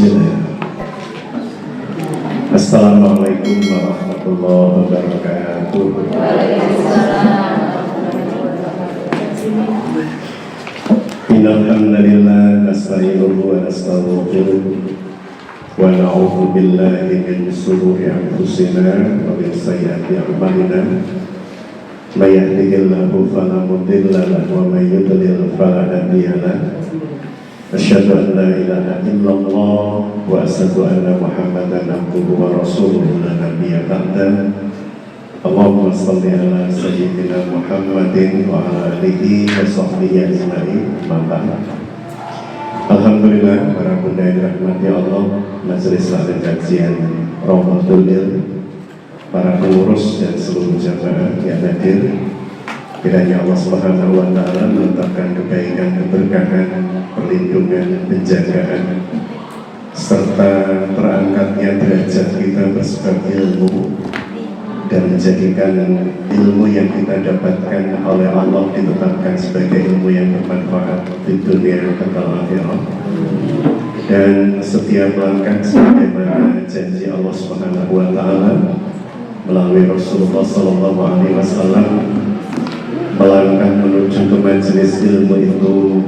Bismillah. Assalamualaikum warahmatullahi wabarakatuh. Innal hamdalillah nasta'inuhu wa nastaghfiruh wa na'udzu billahi min shururi anfusina wa min sayyiati a'malina. May yahdihillahu fala mudilla lahu wa may yudlil fala hadiya lahu. Asyhadu an la ilaha illallah wa asyhadu anna Muhammadan abduhu wa rasuluhu la nabiyya ba'da. Allahumma shalli ala sayyidina Muhammadin wa ala alihi wa sahbihi ajma'in. Alhamdulillah, para bunda yang dirahmati Allah, majelis taklim kajian Raudatul Ilm, para pengurus dan seluruh jamaah yang hadir, kiranya Allah Subhanahu wa Ta'ala menetapkan kebaikan, keberkahan, perlindungan, penjagaan, serta terangkatnya derajat kita bersebab ilmu, dan menjadikan ilmu yang kita dapatkan oleh Allah ditetapkan sebagai ilmu yang bermanfaat di dunia dan akhirat. Dan setiap langkah sebagaimana janji Allah Subhanahu wa Ta'ala melalui Rasulullah Sallallahu Alaihi Wasallam, melangkah menuju ke majelis ilmu itu,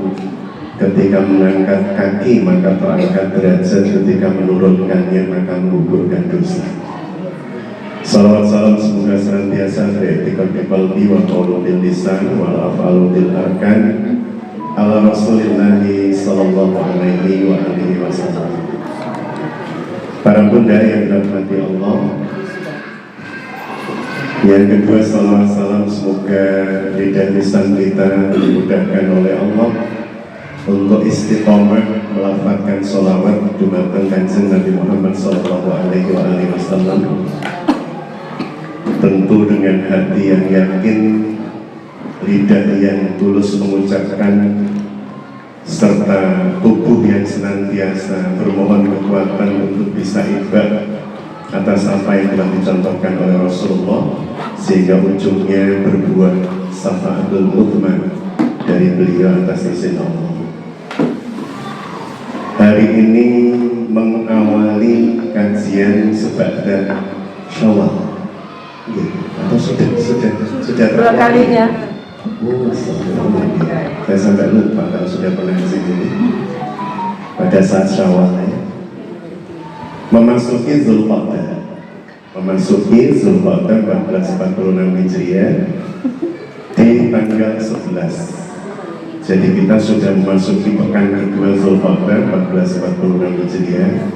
ketika mengangkat kaki maka terangkat derajat, ketika menurunkannya maka menggugurkan dosa. Salawat salam semoga senantiasa beretikot qalbi wa qawlu bil lisan wal af'alu bil arkan ala Rasulillahi sallallahu alaihi wa alihi wasallam. Para bunda yang dirahmati Allah, yang kedua, salawat salam semoga lidah lisan kita dimudahkan oleh Allah untuk istiqomah melafazkan sholawat dumateng Kanjeng Nabi Muhammad sallallahu alaihi wasallam, tentu dengan hati yang yakin, lidah yang tulus mengucapkan, serta tubuh yang senantiasa bermohon kekuatan untuk bisa ibadah atas apa yang telah dicontohkan oleh Rasulullah, sehingga ujungnya berbuah syafaatul mu'min dari beliau atas izin Allah. Hari ini mengawali kajian sebada Syawal, atau sudah dua kalinya. Saya sampai lupa kalau sudah pernah di sini pada saat Syawal ya. Memasuki Zulqa'dah 1446 Hijriah di tanggal 11. Jadi kita sudah memasuki pekan kedua Zulqa'dah 1446 Hijriah.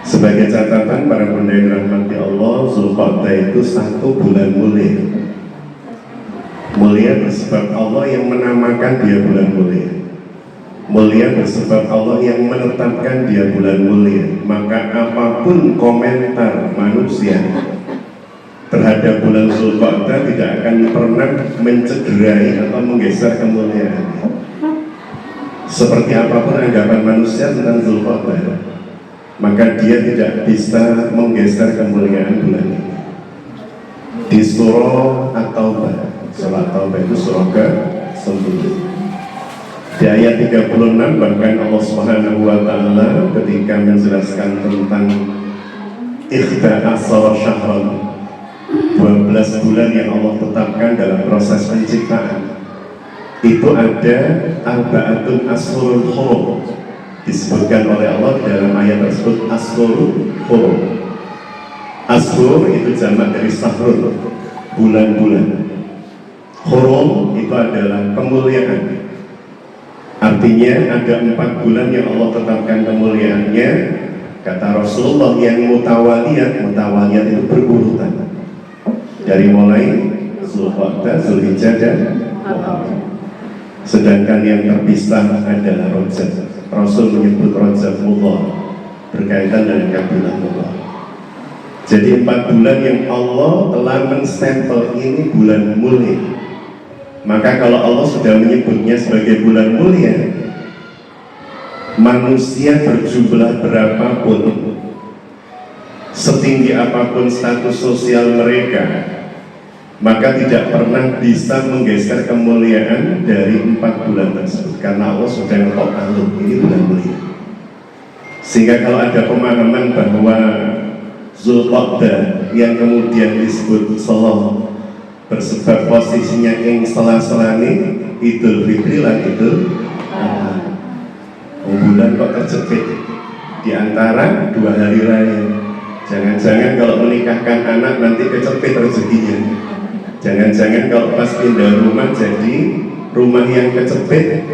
Sebagai catatan para bunda yang dirahmati Allah, Zulqa'dah itu satu bulan mulia. Mulia bersebab Allah yang menamakan dia bulan mulia. Mulia bersebab Allah yang menetapkan dia bulan mulia. Maka apapun komentar manusia terhadap bulan Zulqa'dah tidak akan pernah mencederai atau menggeser kemuliaannya. Seperti apapun anggapan manusia tentang Zulqa'dah, maka dia tidak bisa menggeser kemuliaan bulan ini. Di surah At-Taubah, surah At-Taubah itu surah ke-10, di ayat 36, bahkan Allah Subhanahu wa Ta'ala ketika menjelaskan tentang ikhda asara syahran, 12 bulan yang Allah tetapkan dalam proses penciptaan, itu ada arba'atun ashurul hurum, disebutkan oleh Allah dalam ayat tersebut ashurul hurum. Ashur itu jamak dari sahrun, bulan-bulan. Hurum itu adalah kemuliaan. Artinya ada 4 bulan yang Allah tetapkan kemuliaannya. Kata Rasulullah yang mutawaliyat itu berurutan, dari mulai Zulqa'dah, Zulhijjah dan Muharram. Sedangkan yang terpisah adalah Rajab. Rasul menyebut Rajabullah, berkaitan dengan kabilatullah. Jadi 4 bulan yang Allah telah menstempel ini bulan mulia. Maka kalau Allah sudah menyebutnya sebagai bulan mulia, manusia berjumlah berapapun, setinggi apapun status sosial mereka, maka tidak pernah bisa menggeser kemuliaan dari 4 bulan tersebut, karena Allah sudah mengatakan ini bulan mulia. Sehingga kalau ada pemahaman bahwa Zulqa'dah yang kemudian disebut Selo bersebab posisinya ing sela-selane Idul Fitri lan Idul Adha. Bulan kok terjepit di antara dua hari raya. Jangan-jangan kalau menikahkan anak nanti kecepit rezekinya. Jangan-jangan kalau pas pindah rumah jadi rumah yang kecepit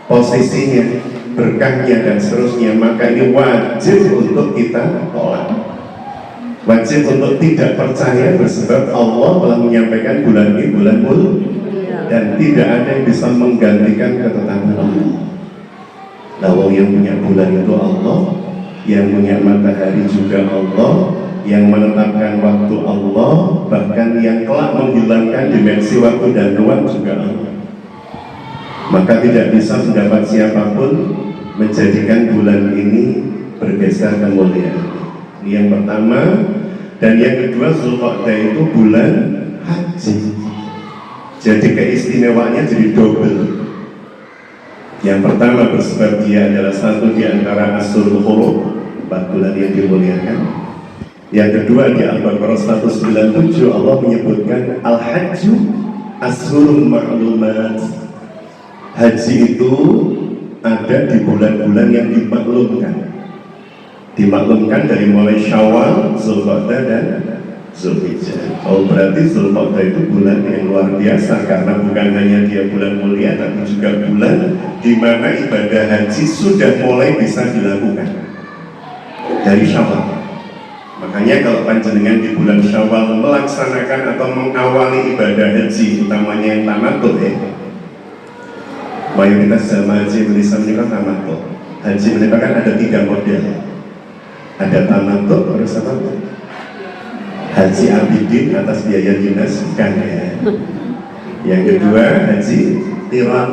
posisinya, berkahnya dan seterusnya. Maka ini wajib untuk kita tolak, wajib untuk tidak percaya bersebab Allah telah menyampaikan bulan ini bulan mulia dan tidak ada yang bisa menggantikan ketetapan Allah. Lalu yang punya bulan itu Allah, yang punya matahari juga Allah, yang menetapkan waktu Allah, bahkan yang kelak menghilangkan dimensi waktu dan ruang juga Allah. Maka tidak bisa mendapat siapapun menjadikan bulan ini bergeser kemuliaan. Ini yang pertama. Dan yang kedua, Zulqa'dah itu bulan haji. Jadi keistimewaannya jadi double. Yang pertama bersebab dia adalah satu di antara Ashurul Hurum, 4 bulan yang dimuliakan. Yang kedua di Al-Baqarah 197 Allah menyebutkan Al-Hajju Ashurul Ma'lumat. Haji itu ada di bulan-bulan yang dimaklumkan dari mulai Syawal, Zulqa'dah dan Zulhijjah. Oh, berarti Zulqa'dah itu bulan yang luar biasa karena bukan hanya dia bulan mulia tapi juga bulan di mana ibadah haji sudah mulai bisa dilakukan dari Syawal. Makanya kalau panjenengan di bulan Syawal melaksanakan atau mengawali ibadah haji, utamanya yang tamattu mayoritas jamaah haji Indonesia menikah tamattu. Haji menikah kan ada 3 model. Ada tamattu, terus apa? Haji abidin atas biaya dinas, bukan ya. Yang kedua haji qiran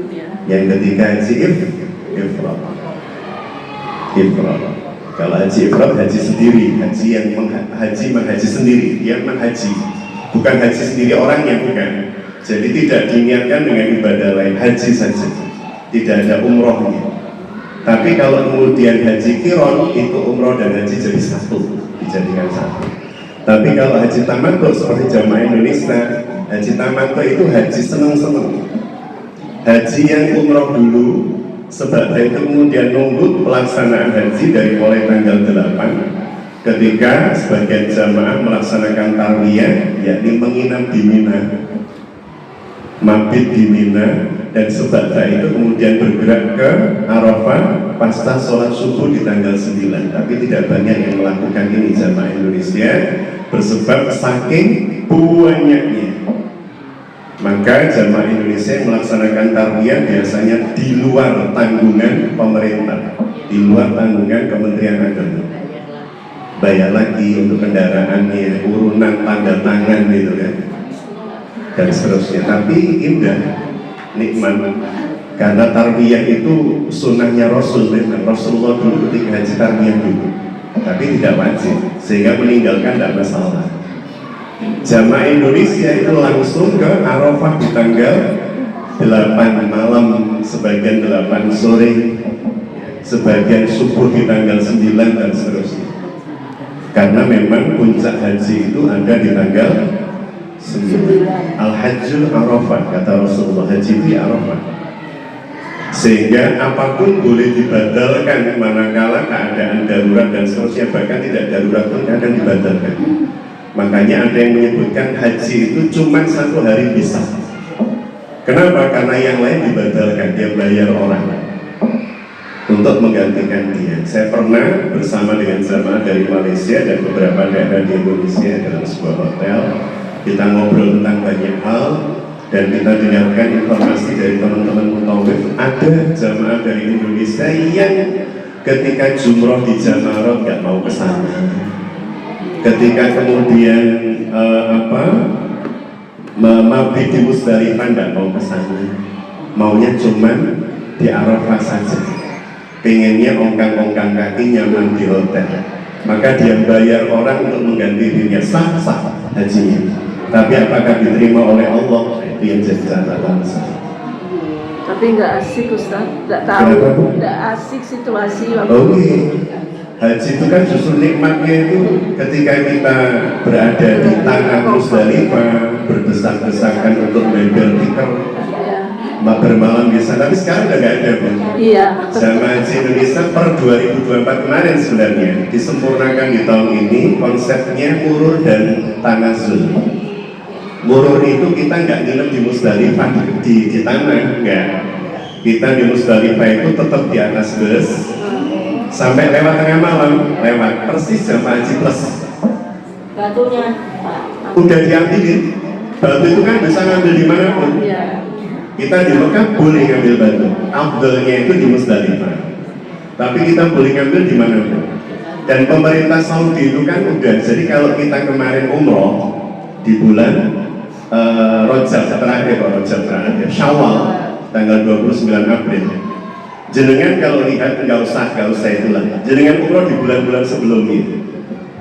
ya. Yang ketiga haji ifrad. Kalau haji ifrad haji sendiri, haji yang menghaji sendiri, dia menghaji, bukan haji sendiri orangnya, bukan. Jadi tidak diniatkan dengan ibadah lain, haji saja, tidak ada umrohnya. Tapi kalau kemudian haji qiran itu umroh dan haji jadi satu, dijadikan satu. Tapi kalau haji tamattu seperti jamaah Indonesia, haji tamattu itu haji seneng-seneng, haji yang umroh dulu, sebab itu kemudian nunggu pelaksanaan haji dari mulai tanggal 8 ketika sebagian jamaah melaksanakan tarwiyah, yakni menginap di Mina, mabit di Mina, dan sebab itu kemudian bergerak ke Arafah pasca sholat subuh di tanggal 9. Tapi tidak banyak yang melakukan ini jamaah Indonesia bersebab saking banyaknya. Maka jamaah Indonesia yang melaksanakan tarwiyah biasanya di luar tanggungan pemerintah, di luar tanggungan Kementerian Agama. Bayar lagi untuk kendaraannya, urunan tanda tangan gitu kan, dan seterusnya. Tapi indah, nikmat, karena tarbiyah itu sunnahnya Rasul. Rasulullah dulu ketika haji tarbiyah dulu, tapi tidak wajib, sehingga meninggalkan tidak masalah. Jamaah Indonesia itu langsung ke Arafah di tanggal 8 malam, sebagian 8 sore, sebagian subuh di tanggal 9 dan seterusnya. Karena memang puncak haji itu ada di tanggal 9. Al-Hajjul Arafah, kata Rasulullah, haji di Arafah. Sehingga apapun boleh dibatalkan manakala keadaan darurat dan seterusnya, bahkan tidak darurat pun kadang dibatalkan. Makanya ada yang menyebutkan haji itu cuma 1 hari bisa. Kenapa? Karena yang lain dibatalkan, dia bayar orang untuk menggantikan dia. Saya pernah bersama dengan jamaah dari Malaysia dan beberapa daerah di Indonesia dalam sebuah hotel. Kita ngobrol tentang banyak hal dan kita dengarkan informasi dari teman-teman mutawif. Ada jamaah dari Indonesia yang ketika jumroh di Jamarat nggak mau ke sana. Ketika kemudian mabit di Musdalifah nggak mau ke sana. Maunya cuman di Arafah saja. Pengennya ongkang-ongkang kaki nyaman di hotel. Maka dia bayar orang untuk mengganti dirinya, sah-sah hajinya. Tapi apakah diterima oleh Allah? Itu yang jadi catatan saya. Tapi nggak asik Ustaz, nggak Kenapa, Bu? tahu, nggak asik situasi waktu Oke. Haji itu kan justru nikmatnya itu ketika kita berada di tanah Musdalifah, berdesak-desakan untuk member tikar, ya. bermalam di sana. Tapi sekarang udah nggak ada, Bu. Iya. Jamaah Haji Indonesia per 2024 kemarin sebenarnya disempurnakan di tahun ini konsepnya murur dan tanazul. Murur itu kita nggak nginep di Musdalifah di tanah, nggak. Kita di Musdalifah itu tetap di atas bus sampai lewat tengah malam, lewat persis jamaah haji plus. Batunya Udah diambilin, batu itu kan bisa ngambil di manapun. Iya. Kita di Mekah boleh ngambil batu, afdalnya itu di Musdalifah. Tapi kita boleh ngambil di manapun. Dan pemerintah Saudi itu kan udah, jadi kalau kita kemarin umroh di bulan Rajab terakhir, Syawal tanggal 29 April. Jenengan kalau lihat nggak usah itulah. Jenengan umroh di bulan-bulan sebelumnya.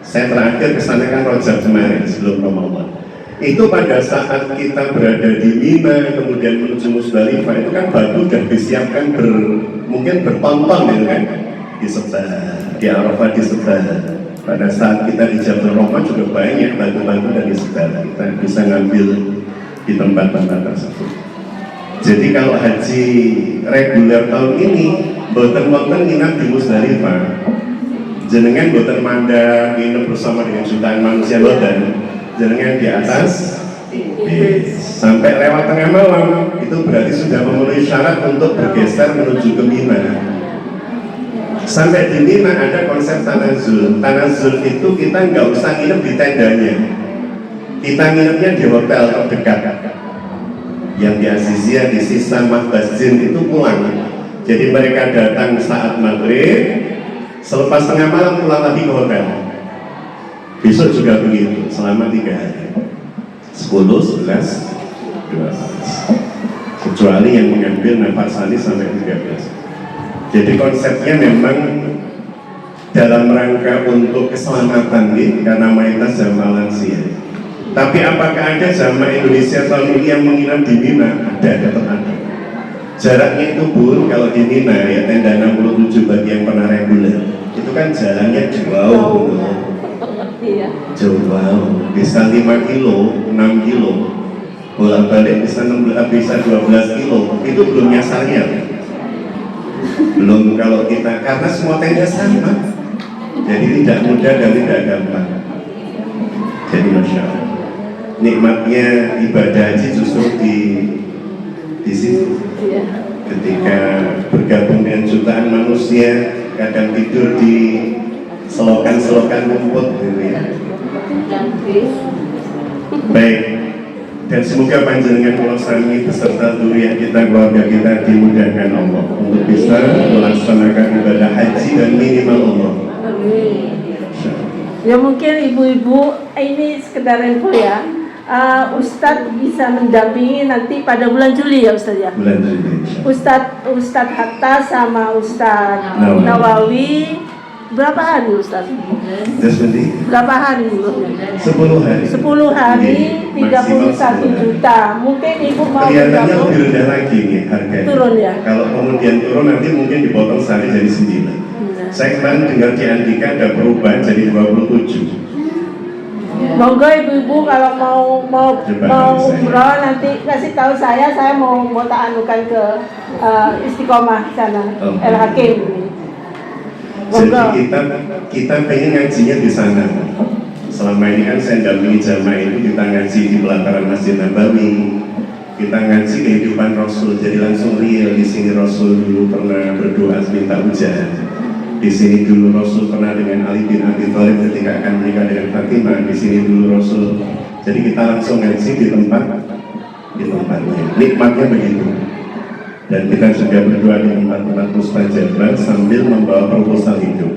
Saya terakhir kesana kan Rajab kemarin sebelum Ramadan. Itu pada saat kita berada di Mina kemudian menuju Musdalifah itu kan batu sudah disiapkan mungkin bertonton gitu kan, disebar di Arafah, disebar. Pada saat kita di Jabal Rahmah juga banyak batu-batu dari sebar, kita bisa ngambil di tempat-tempat tersebut. Jadi kalau haji reguler tahun ini boten-boten nginap di Musdalifah, jenengan boten manda nginep bersama dengan jutaan manusia, boten. Jenengan di atas sampai lewat tengah malam, itu berarti sudah memenuhi syarat untuk bergeser menuju ke Mina. Sampai di Mina ada konsep tanazul. Tanazul itu kita nggak usah nginep di tendanya, kita nginepnya di hotel terdekat yang di Azizia, di Sisa, Mahbazin itu pulang. Jadi mereka datang saat maghrib, selepas tengah malam pulang lagi ke hotel. Besok juga begitu, selama 3 hari 10, 11, 12. Kecuali yang mengambil nafasani sampai 13. Jadi konsepnya memang dalam rangka untuk keselamatan nih, karena mayoritas jamaah lansia. Tapi apakah ada jamaah Indonesia tahun ini yang menginap di Mina? Ada, tetap ada. Jaraknya itu pun kalau di Mina ya tenda 67 bagi yang pernah reguler, itu kan jalannya jauh. Iya. Jauh, bisa 5 kilo, 6 kilo, bolak-balik bisa 12 kilo, itu belum nyasarnya. Belum kalau kita, karena semua tenda sama, jadi tidak mudah dan tidak gampang. Jadi Masya Allah, nikmatnya ibadah haji justru di situ. Iya. Ketika bergabung dengan jutaan manusia, kadang tidur di selokan-selokan rumput gitu ya. Baik, dan semoga panjenengan pulau sami beserta durian kita, keluarga kita dimudahkan Allah untuk bisa melaksanakan ibadah haji dan minimal umroh. Ya mungkin ibu-ibu ini sekedar info ya. Ustadz bisa mendampingi nanti pada bulan Juli ya Ustadz ya. Bulan Juli. Ustadz Hatta sama Ustadz Nawawi. Berapa hari Ustadz? Berapa hari? 10 hari. 10 hari, 31 juta. Mungkin ibu mau kelihatannya lebih rendah lagi nih harganya. Turun ya? Kalau kemudian turun nanti mungkin dipotong sehari jadi 9. Saya kemarin dengar di Andika ada perubahan jadi 27. Monggo ibu-ibu kalau mau umroh nanti kasih tahu saya mau tak anukan ke Istiqomah sana, El Hakim. Jadi kita pengen ngajinya di sana. Selama ini kan saya dampingi jamaah itu, kita ngaji di pelataran Masjid Nabawi, kita ngaji kehidupan Rasul, jadi langsung real. Di sini Rasul dulu pernah berdoa minta hujan. Di sini dulu Rasul pernah dengan Ali bin Abi Thalib ketika akan menikah dengan Fatimah. Di sini dulu Rasul. Jadi kita langsung ngaji di tempatnya. Nikmatnya begitu. Dan kita juga berdoa di tempat-tempat mustajabah sambil membawa proposal hidup.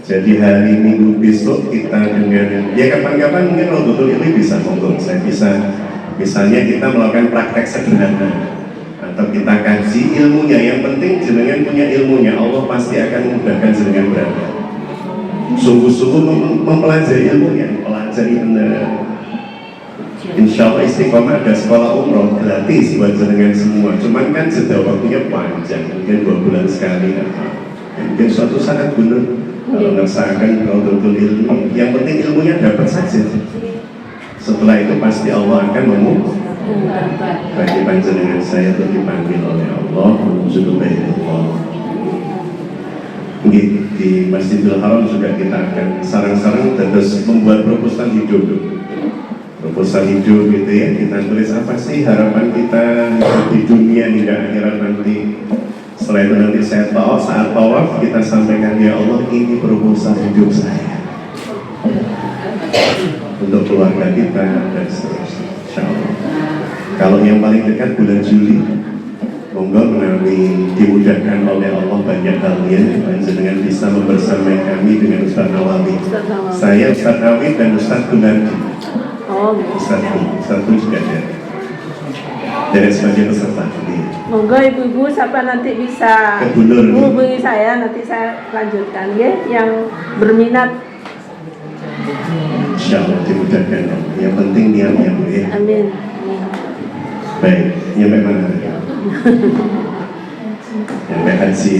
Jadi hari Minggu besok kita dengan kapan-kapan mungkin Rodotul ini bisa monggo. Saya bisa misalnya kita melakukan praktek sederhana. Atau kita kaji ilmunya, yang penting jenengan punya ilmunya, Allah pasti akan memudahkan jenengan berada. Sungguh-sungguh mempelajari ilmunya, pelajari benar. Insya Allah Istiqomah ada sekolah umroh gratis buat jenengan semua. Cuman kan jeda waktunya panjang, mungkin 2 bulan sekali. Mungkin suatu saat benar kalau ngerasakan betul ilmu. Yang penting ilmunya dapat saja. Setelah itu pasti Allah akan bagi panjenengan saya untuk dipanggil oleh Allah menuju Baitullah. Di Masjidil Haram juga kita akan sarang-sarang terus membuat proposal hidup. Proposal hidup gitu ya, kita tulis apa sih harapan kita di dunia hingga akhirat nanti. Setelah itu nanti saat tawaf kita sampaikan, ya Allah ini proposal hidup saya untuk keluarga kita dan seterusnya. Insya Allah. Kalau yang paling dekat bulan Juli, monggo menawi dimudahkan oleh Allah banyak halnya, dengan bisa membersamai kami dengan Ustaz Nawawi. Saya Ustaz Nawawi dan Ustaz Gunardi. Satu juga ada dari sebagian peserta. Monggo ibu-ibu siapa nanti bisa hubungi saya, nanti saya lanjutkan ya, yang berminat. Insya Allah dimudahkan. Yang penting niatnya Bu ya. Amin. Baik, nyampe mana? Nyampe haji.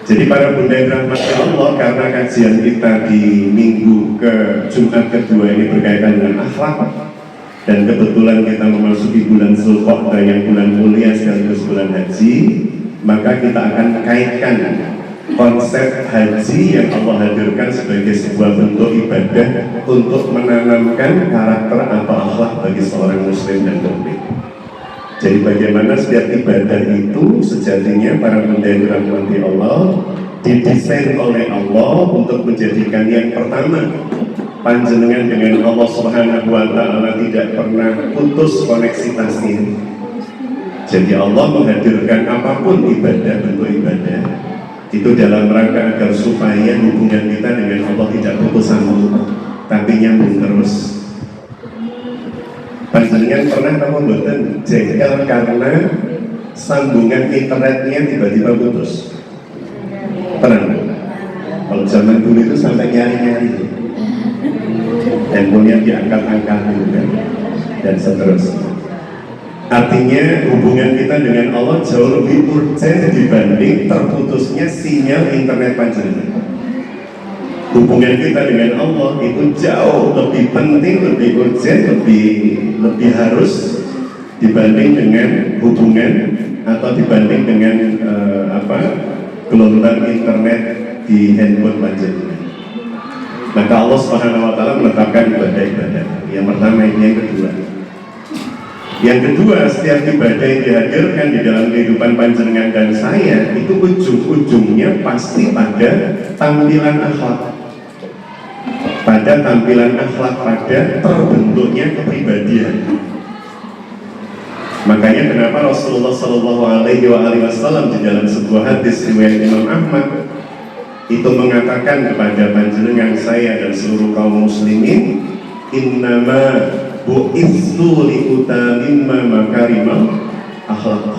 Jadi para bunda yang dirahmati Allah, karena kajian kita di minggu ke Jumat kedua ini berkaitan dengan akhlak, dan kebetulan kita memasuki bulan Zulqa'dah yang bulan mulia sekaligus bulan haji, maka kita akan kaitkan konsep haji yang Allah hadirkan sebagai sebuah bentuk ibadah untuk menanamkan karakter atau akhlak bagi seorang muslim dan mukmin. Jadi bagaimana setiap ibadah itu sejatinya para bunda yang dirahmati Allah didesain oleh Allah untuk menjadikan yang pertama, panjenengan dengan Allah Subhanahu wa Ta'ala tidak pernah putus koneksitasnya. Jadi Allah menghadirkan apapun ibadah, bentuk ibadah itu dalam rangka agar supaya hubungan kita dengan Allah tidak putus sambung, tapi nyambung terus. Panjenengan pernah kamu buatan jengkel karena sambungan internetnya tiba-tiba putus? Pernah? Kalau zaman dulu itu sampai nyari-nyari, handphonenya diangkat-angkat gitu kan, dan seterusnya. Artinya hubungan kita dengan Allah jauh lebih urgent dibanding terputusnya sinyal internet panjenengan. Hubungan kita dengan Allah itu jauh lebih penting, lebih urgent, lebih harus dibanding dengan hubungan atau dibanding dengan gelombang internet di handphone panjenengan. Maka Allah Subhanahu wa Ta'ala menetapkan ibadah-ibadah. Yang pertama ini, yang kedua, setiap ibadah yang dihadirkan di dalam kehidupan panjenengan dan saya itu ujung-ujungnya pasti pada tampilan akhlak. Pada tampilan akhlak, pada terbentuknya kepribadian. Makanya kenapa Rasulullah SAW di dalam sebuah hadis riwayat Imam Ahmad itu mengatakan kepada panjenengan saya dan seluruh kaum muslimin, innama bu'itsu liutamimma makarimal akhlaq.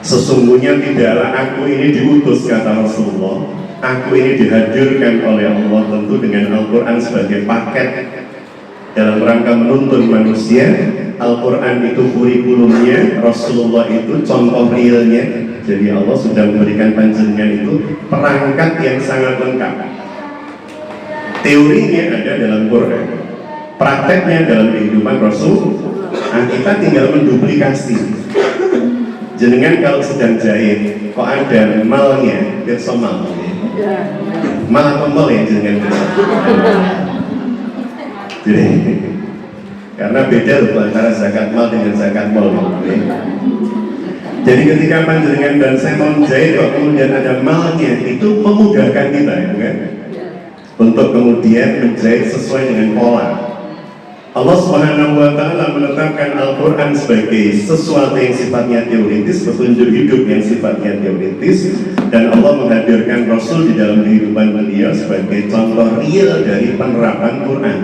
Sesungguhnya tidaklah aku ini diutus, kata Rasulullah, aku ini dihadirkan oleh Allah tentu dengan Al-Quran sebagai paket dalam rangka menuntun manusia. Al-Quran itu kurikulumnya, Rasulullah itu contoh realnya. Jadi Allah sudah memberikan panjenengan itu perangkat yang sangat lengkap. Teorinya ada dalam Quran, prakteknya dalam kehidupan Rasul. Nah, kita tinggal menduplikasi. Jenengan kalau sedang jahit, kok ada malnya, pirsa mal. Mal atau mal yang jenengan pirsa? Jadi, karena beda loh antara zakat mal dengan zakat mal. Jadi ketika panjenengan dan saya mau menjahit, kok kemudian ada malnya, itu memudahkan kita, ya kan? Untuk kemudian menjahit sesuai dengan pola. Allah Subhanahu wa Ta'ala menetapkan Al-Quran sebagai sesuatu yang sifatnya teoritis, petunjuk hidup yang sifatnya teoritis, dan Allah menghadirkan Rasul di dalam kehidupan beliau sebagai contoh real dari penerapan Quran.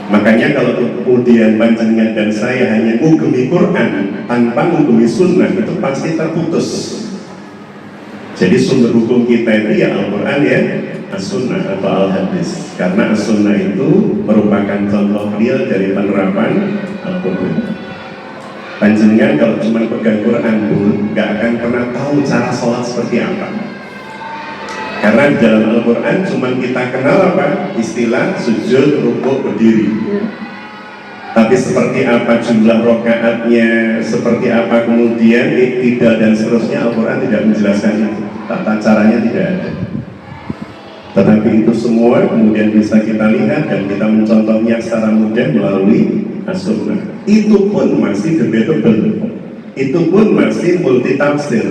Makanya kalau kemudian panjenengan dan saya hanya mengugemi Quran tanpa mengugemi sunnah, itu pasti terputus. Jadi sumber hukum kita itu ya Al-Quran ya, as-sunnah atau al-hadis, karena as-sunnah itu merupakan contoh real dari penerapan Al-Quran. Panjenengan kalau cuma pegang Quran dulu nggak akan pernah tahu cara sholat seperti apa, karena di dalam Al-Quran cuma kita kenal apa? Istilah sujud, rukuk, berdiri. Tapi seperti apa jumlah rakaatnya, seperti apa kemudian iktidal dan seterusnya, Al-Quran tidak menjelaskan itu. Tata caranya tidak ada. Tetapi itu semua kemudian bisa kita lihat dan kita mencontohnya secara mudah melalui as-sunnah. Itu pun masih debatable, itu pun masih multitafsir.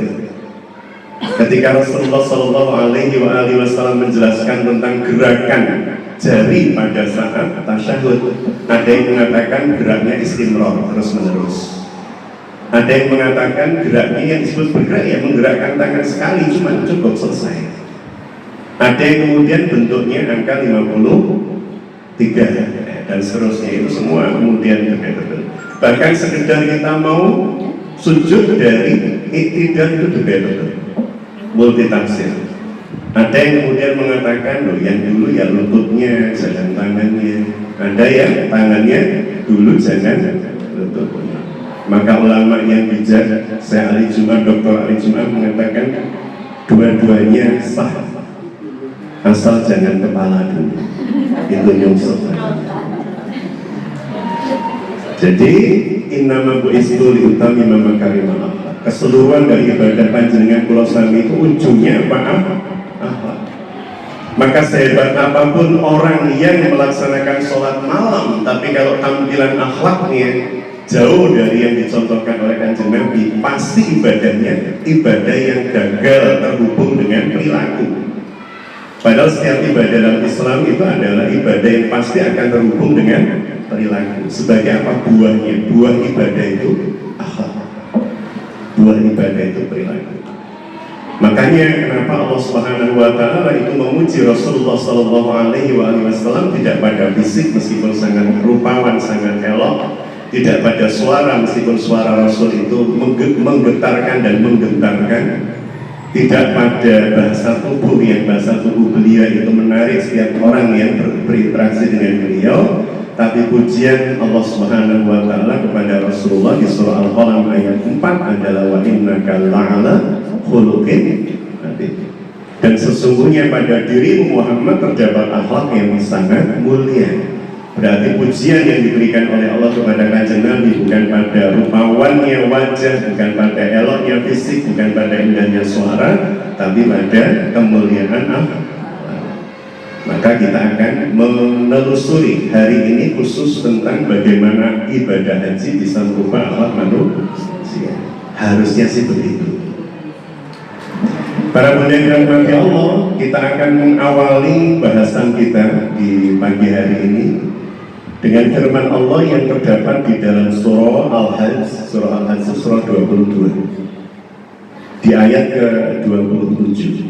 Ketika Rasulullah SAW menjelaskan tentang gerakan jari pada saat tasyahud, ada yang mengatakan geraknya istimror, terus menerus. Ada yang mengatakan geraknya yang disebut bergerak ya menggerakkan tangan sekali cuma cukup selesai. Ada yang kemudian bentuknya angka 53 dan seterusnya, itu semua kemudian debatable. Bahkan sekedar kita mau sujud dari iktidal itu debatable, multitafsir. Ada yang kemudian mengatakan loh yang dulu ya lututnya jangan tangannya, ada yang tangannya dulu jangan lututnya. Maka ulama yang bijak, saya Ali Jum'ah, Dr. Ali Jum'ah mengatakan dua-duanya sah asal jangan kepala dulu, itu nyungsep. Jadi innama bu'istu liutami makarimah Allah. Keseluruhan dari ibadah panjenengan kula sami itu ujungnya apa? Maka sehebat apapun orang yang melaksanakan sholat malam, tapi kalau tampilan akhlaknya jauh dari yang dicontohkan oleh Kanjeng Nabi, pasti ibadahnya ibadah yang gagal terhubung dengan perilaku. Padahal setiap ibadah dalam Islam itu adalah ibadah yang pasti akan terhubung dengan perilaku. Sebagai apa buahnya? Buah ibadah itu akhlak. Buah ibadah itu perilaku. Makanya kenapa Allah Subhanahu wa taala itu memuji Rasulullah sallallahu alaihi wasallam tidak pada fisik meskipun sangat rupawan, sangat elok, tidak pada suara meskipun suara Rasul itu menggetarkan dan menggentarkan, tidak pada bahasa tubuh yang bahasa tubuh beliau itu menarik setiap orang yang berinteraksi dengan beliau, tapi pujian Allah Subhanahu wa taala kepada Rasulullah di surah Al-Qalam ayat 4 adalah wa innaka la'ala khuluqin adzim. Dan sesungguhnya pada dirimu Muhammad terdapat akhlak yang sangat mulia. Berarti pujian yang diberikan oleh Allah kepada Kanjeng Nabi bukan pada rupawannya wajah, bukan pada eloknya fisik, bukan pada indahnya suara, tapi pada kemuliaan akhlak. Maka kita akan menelusuri hari ini khusus tentang bagaimana ibadah haji bisa merubah akhlak manusia. Harusnya sih begitu. Para bunda yang dirahmati Allah, kita akan mengawali bahasan kita di pagi hari ini dengan firman Allah yang terdapat di dalam surah Al-Hajj, surah 22 di ayat ke-27.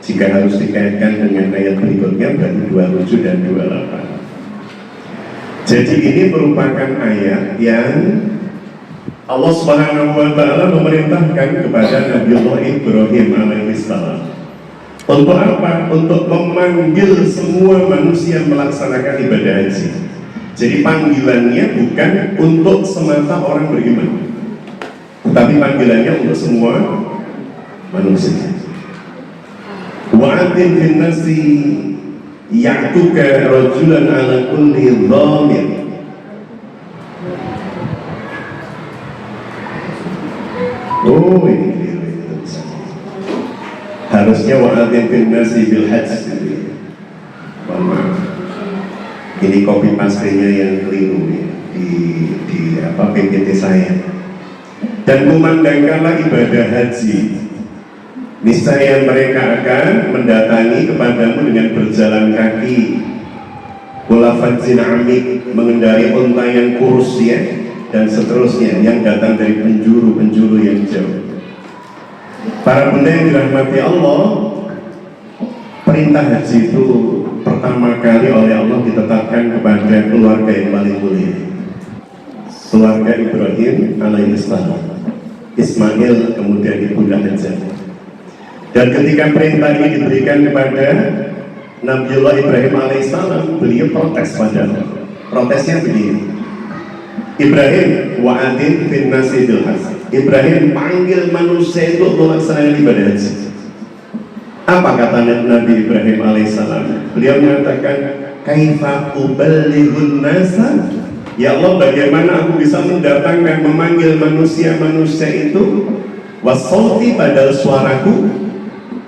Jika harus dikaitkan dengan ayat berikutnya berarti 27 dan 28. Jadi ini merupakan ayat yang Allah Subhanahu wa taala memerintahkan kepada Nabiullah Ibrahim alaihissalam. Untuk apa? Untuk memanggil semua manusia melaksanakan ibadah haji. Jadi panggilannya bukan untuk semata orang beriman, tetapi panggilannya untuk semua manusia. Wa'atin fin nasi ya'tuka rajulan ala kulli dhamir. Oh ini keliru itu. Harusnya wa'atin fin nasi bil hajj. Mohon maaf. Ini copy paste-nya yang keliru ya, di PPT saya. Dan kumandangkanlah ibadah haji. Niscaya mereka akan mendatangi kepadamu dengan berjalan kaki, walafadzin amik, mengendari unta yang kurus ya, dan seterusnya yang datang dari penjuru-penjuru yang jauh. Para bunda yang dirahmati Allah, perintah haji itu pertama kali oleh Allah ditetapkan kepada keluarga yang paling mulia, keluarga Ibrahim alaihissalam, Ismail kemudian ibunda Hajar. Dan ketika perintah ini diberikan kepada Nabiullah Ibrahim alaihissalam, beliau protes pada Allah. Protesnya begini, Ibrahim wa'adin fin nasi bil hajj. Ibrahim panggil manusia itu melaksanakan ibadah haji. Apa kata Nabi Ibrahim alaihissalam? Beliau mengatakan, kaifa ubalighun nasa? Ya Allah, bagaimana aku bisa mendatangkan, memanggil manusia-manusia itu? Wasauti, padahal suaraku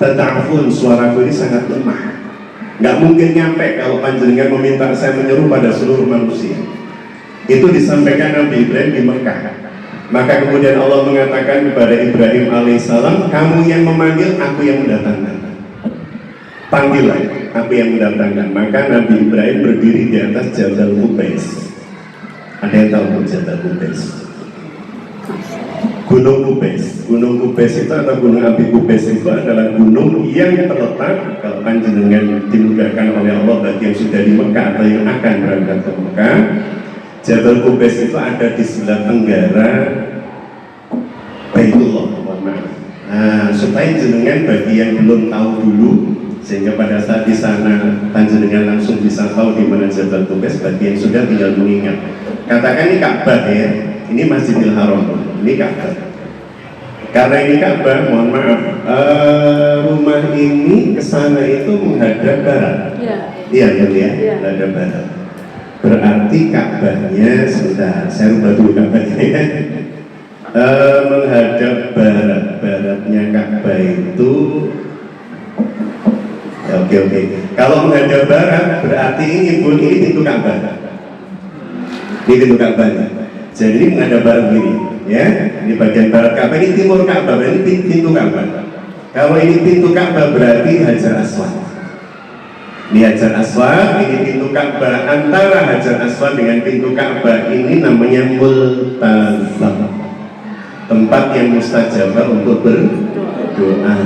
tada'afun, suaraku ini sangat lemah, nggak mungkin nyampe kalau panjenengan meminta saya menyeru pada seluruh manusia. Itu disampaikan Nabi Ibrahim di Mekah. Maka kemudian Allah mengatakan kepada Ibrahim alaihissalam, kamu yang memanggil, aku yang mendatangkan. Panggillah, aku yang mendatangkan. Maka Nabi Ibrahim berdiri di atas Jabal Qubais. Ada yang tahu Jabal Qubais? Gunung Qubais. Gunung Qubais itu atau Gunung Abi Qubais itu adalah gunung yang terletak, kalau panjenengan dimudahkan oleh Allah bagi yang sudah di Mekah atau yang akan berangkat ke Mekah, Jabal Qubais itu ada di sebelah tenggara Baitullah. Nah, supaya jenengan bagi yang belum tahu dulu, sehingga pada saat di sana panjenengan langsung bisa tahu di mana Jabal Qubais. Bagi yang sudah tinggal mengingat. Katakan ini Ka'bah ya, ini Masjidil Haram, ini Ka'bah. Karena ini Ka'bah, mohon maaf, rumah ini kesana itu menghadap barat. Iya, menghadap barat. Berarti Ka'bahnya, sebentar, saya rubah dulu Ka'bahnya ya. Menghadap barat, baratnya Ka'bah itu, ya, oke. Kalau menghadap barat, berarti ini pun ini pintu Ka'bah. Ini pintu Ka'bahnya. Jadi ini menghadap barat begini, ya. Ini bagian barat Ka'bah, ini timur Ka'bah, ini pintu Ka'bah. Kalau ini pintu Ka'bah berarti Hajar Aswad. Ini Hajar Aswad, ini pintu Ka'bah. Antara Hajar Aswad dengan pintu Ka'bah ini namanya multazam, tempat yang mustajabah untuk berdoa.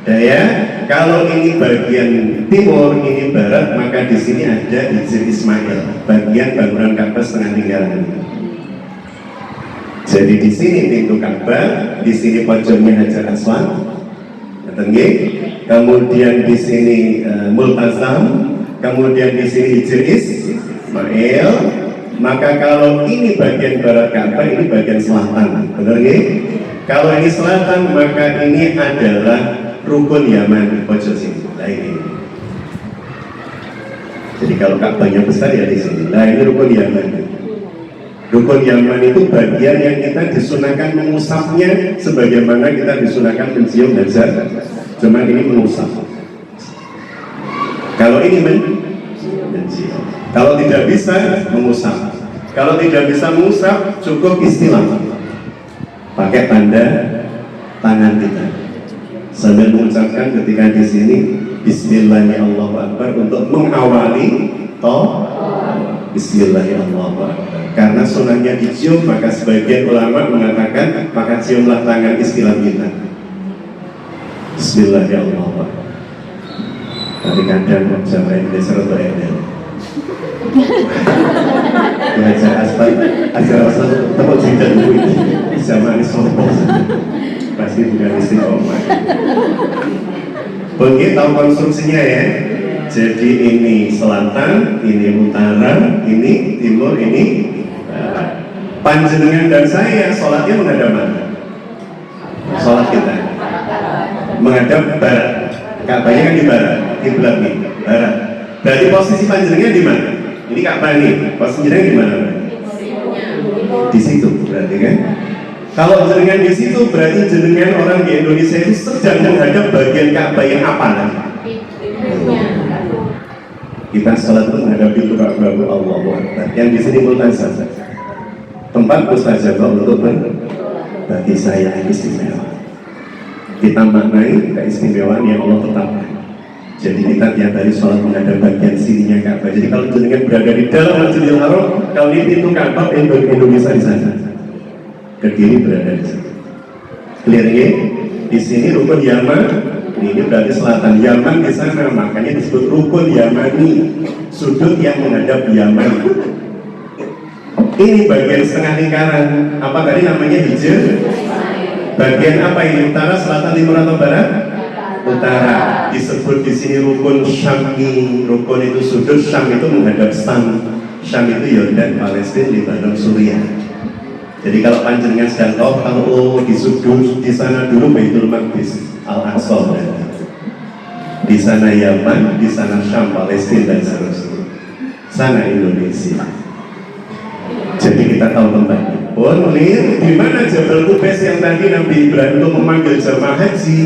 Ya, kalau ini bagian timur, ini barat, maka di sini ada Hijr Ismail, bagian bangunan Ka'bah setengah tinggalan. Jadi di sini pintu Ka'bah, di sini pojoknya Hajar Aswad, kemudian di sini multazam, kemudian di sini Hijr Ismail. Maka kalau ini bagian barat Ka'bah, ini bagian selatan, benar nggih? Kalau ini selatan, maka ini adalah Rukun Yaman, pojok sini. Nah ini. Jadi kalau Ka'bahnya besar ya di sini. Nah ini Rukun Yaman. Rukun Yaman itu bagian yang kita disunahkan mengusapnya, sebagaimana kita disunahkan mencium hajar. Cuma ini mengusap. Kalau ini mencium. Kalau tidak bisa mengusap. Kalau tidak bisa mengusap, cukup istilah. Pakai tanda tangan kita. Sambil mengucapkan ketika di sini Bismillahirrahmanirrahim untuk mengawali Bismillahirrahmanirrahim. Karena sunahnya dicium, maka sebagian ulama mengatakan maka ciumlah tangan istilah kita. Bismillahirrahmanirrahim. Tapi kadang sama Indonesia atau Edel. Hajar Aswad tempat cerita dulu sama ini sombong. Pasti bukan istiqomah. Begitu tahu konstruksinya ya. Jadi ini selatan, ini utara, ini timur, ini barat. Panjenengan dan saya sholatnya menghadap mana? Sholat kita menghadap barat. Ka'bahnya kan di barat, kiblat nih, barat. Berarti posisi panjenengan di mana? Ini Ka'bah nih, posisi jenengan di mana? Di situ berarti kan? Kalau jenengan di situ berarti jenengan orang di Indonesia itu sedang menghadap bagian Ka'bah yang apa nanti? Kita sholat itu menghadap pintu Ka'bah, Allahu Akbar. Yang di sini multazam, tempat mustajabah untuk bagi saya yang istimewa. Kita maknai keistimewaan yang Allah tetapkan. Jadi kita tiap hari sholat menghadap bagian sininya Ka'bah. Jadi kalau jenengan berada di dalam Masjidil Haram, kalau ini pintu Ka'bah Indonesia di sana. Kediri berada di sini. Clear ya? Di sini Rukun Yaman, ini berarti selatan. Yaman di sana, makanya disebut Rukun Yamani, sudut yang menghadap Yaman. Ini bagian setengah lingkaran. Apa tadi namanya Hijr? Bagian apa ini? Utara, selatan, timur atau barat? utara. Disebut di sini rukun Syami. Rukun itu sudut, Syam itu menghadap Syam. Syam itu Yordan, Palestina, Lebanon, Suriah. Jadi kalau panjenengan sedang tahu di sudut di sana dulu Baitul Maqdis, Al-Aqsa, di sana Yaman, di sana Syam, Palestina dan seterusnya. Sana Indonesia. Jadi kita tahu tempatnya. Di mana Jabal Qubais yang tadi Nabi Ibrahim itu memanggil jamaah haji?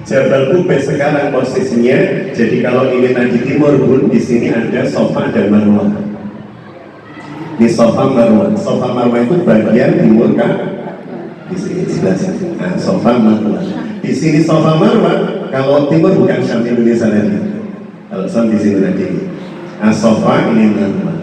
Jabal Qubais sekarang posisinya. Jadi kalau ini tadi timur pun, di sini ada Safa dan Marwah. Di Safa Marwah. Safa Marwah itu bagian timur kan? Di sini sebelah sini. Nah, Safa Marwah. Di sini Safa Marwah. Kalau timur bukan Syam Indonesia lagi. Kalau Syam di sini lagi. Nah, Safa ini Marwah.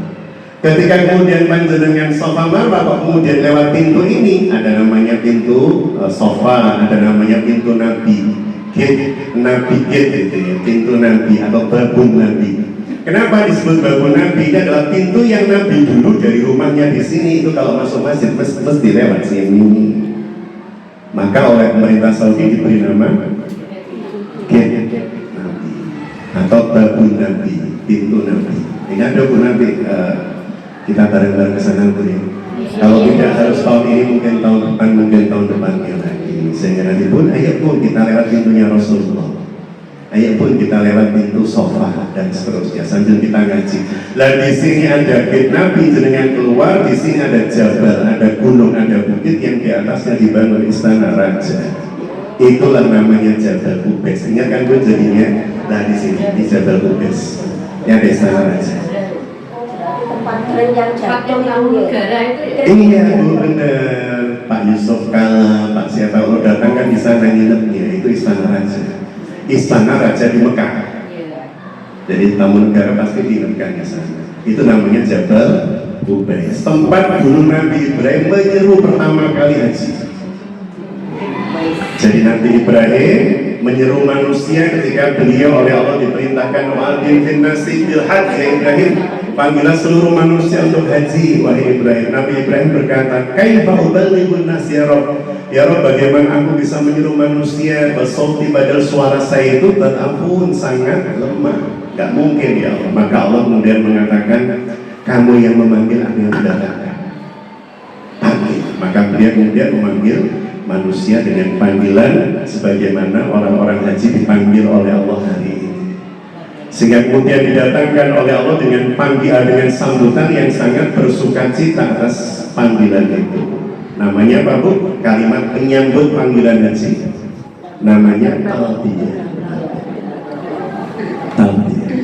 Ketika kemudian panjenengan Safa Marwah, kemudian lewat pintu ini, ada namanya pintu Safa, ada namanya pintu Nabi, gate Nabi, gate itu ya, pintu Nabi atau babun Nabi. Kenapa disebut babun Nabi? Ini adalah pintu yang Nabi dulu dari rumahnya di sini itu kalau masuk masjid mesti lewat sini. Maka oleh pemerintah Saudi diberi nama gate Nabi atau babun Nabi, pintu Nabi. Ini ada Bu Nabi. Kita bareng-bareng ke sana Bu ya. Kalau tidak harus tahun ini, mungkin tahun depan, mungkin tahun depannya lagi. Sehingga nanti pun, ayo pun kita lewat pintunya Rasulullah. Ayo pun kita lewat pintu Safa dan seterusnya sambil kita ngaji. Lah di sini ada gate Nabi, jenengan keluar, di sini ada jabal, ada gunung, ada bukit yang di atasnya dibangun istana raja. Itulah namanya Jabal Qubais. Ingat kan Bu jadinya? Nah di sini di Jabal Qubais. Ya ada istana raja. Yang jatuh yang negara itu ya? Iya Bu benar. Pak Yusuf Kala, Pak siapa kalau datang kan di sana nginepnya, itu istana raja. Istana raja di Mekah. Jadi tamu negara pasti diinepkan di sana. Itu namanya Jabal Qubais. Tempat dulu Nabi Ibrahim menyeru pertama kali haji. Jadi Nabi Ibrahim menyeru manusia ketika beliau oleh Allah diperintahkan wa'adhin fin nasi bil hajj. Ya Ibrahim, panggillah seluruh manusia untuk haji. Wahai Ibrahim, Nabi Ibrahim berkata, kaifa uballighun nas ya Rabb? Ya Rabb, bagaimana aku bisa menyeru manusia bersauti padahal suara saya itu berampun sangat lemah. Gak mungkin ya Allah. Maka Allah kemudian mengatakan, kamu yang memanggil, aku yang mendatangkan. Amin. Maka beliau kemudian memanggil manusia dengan panggilan sebagaimana orang-orang haji dipanggil oleh Allah hari ini. Sehingga kemudian didatangkan oleh Allah dengan panggilan, dengan sambutan yang sangat bersukacita atas panggilan itu. Namanya apa Bu? Kalimat penyambut panggilan haji. Namanya talbiyah. Talbiyah.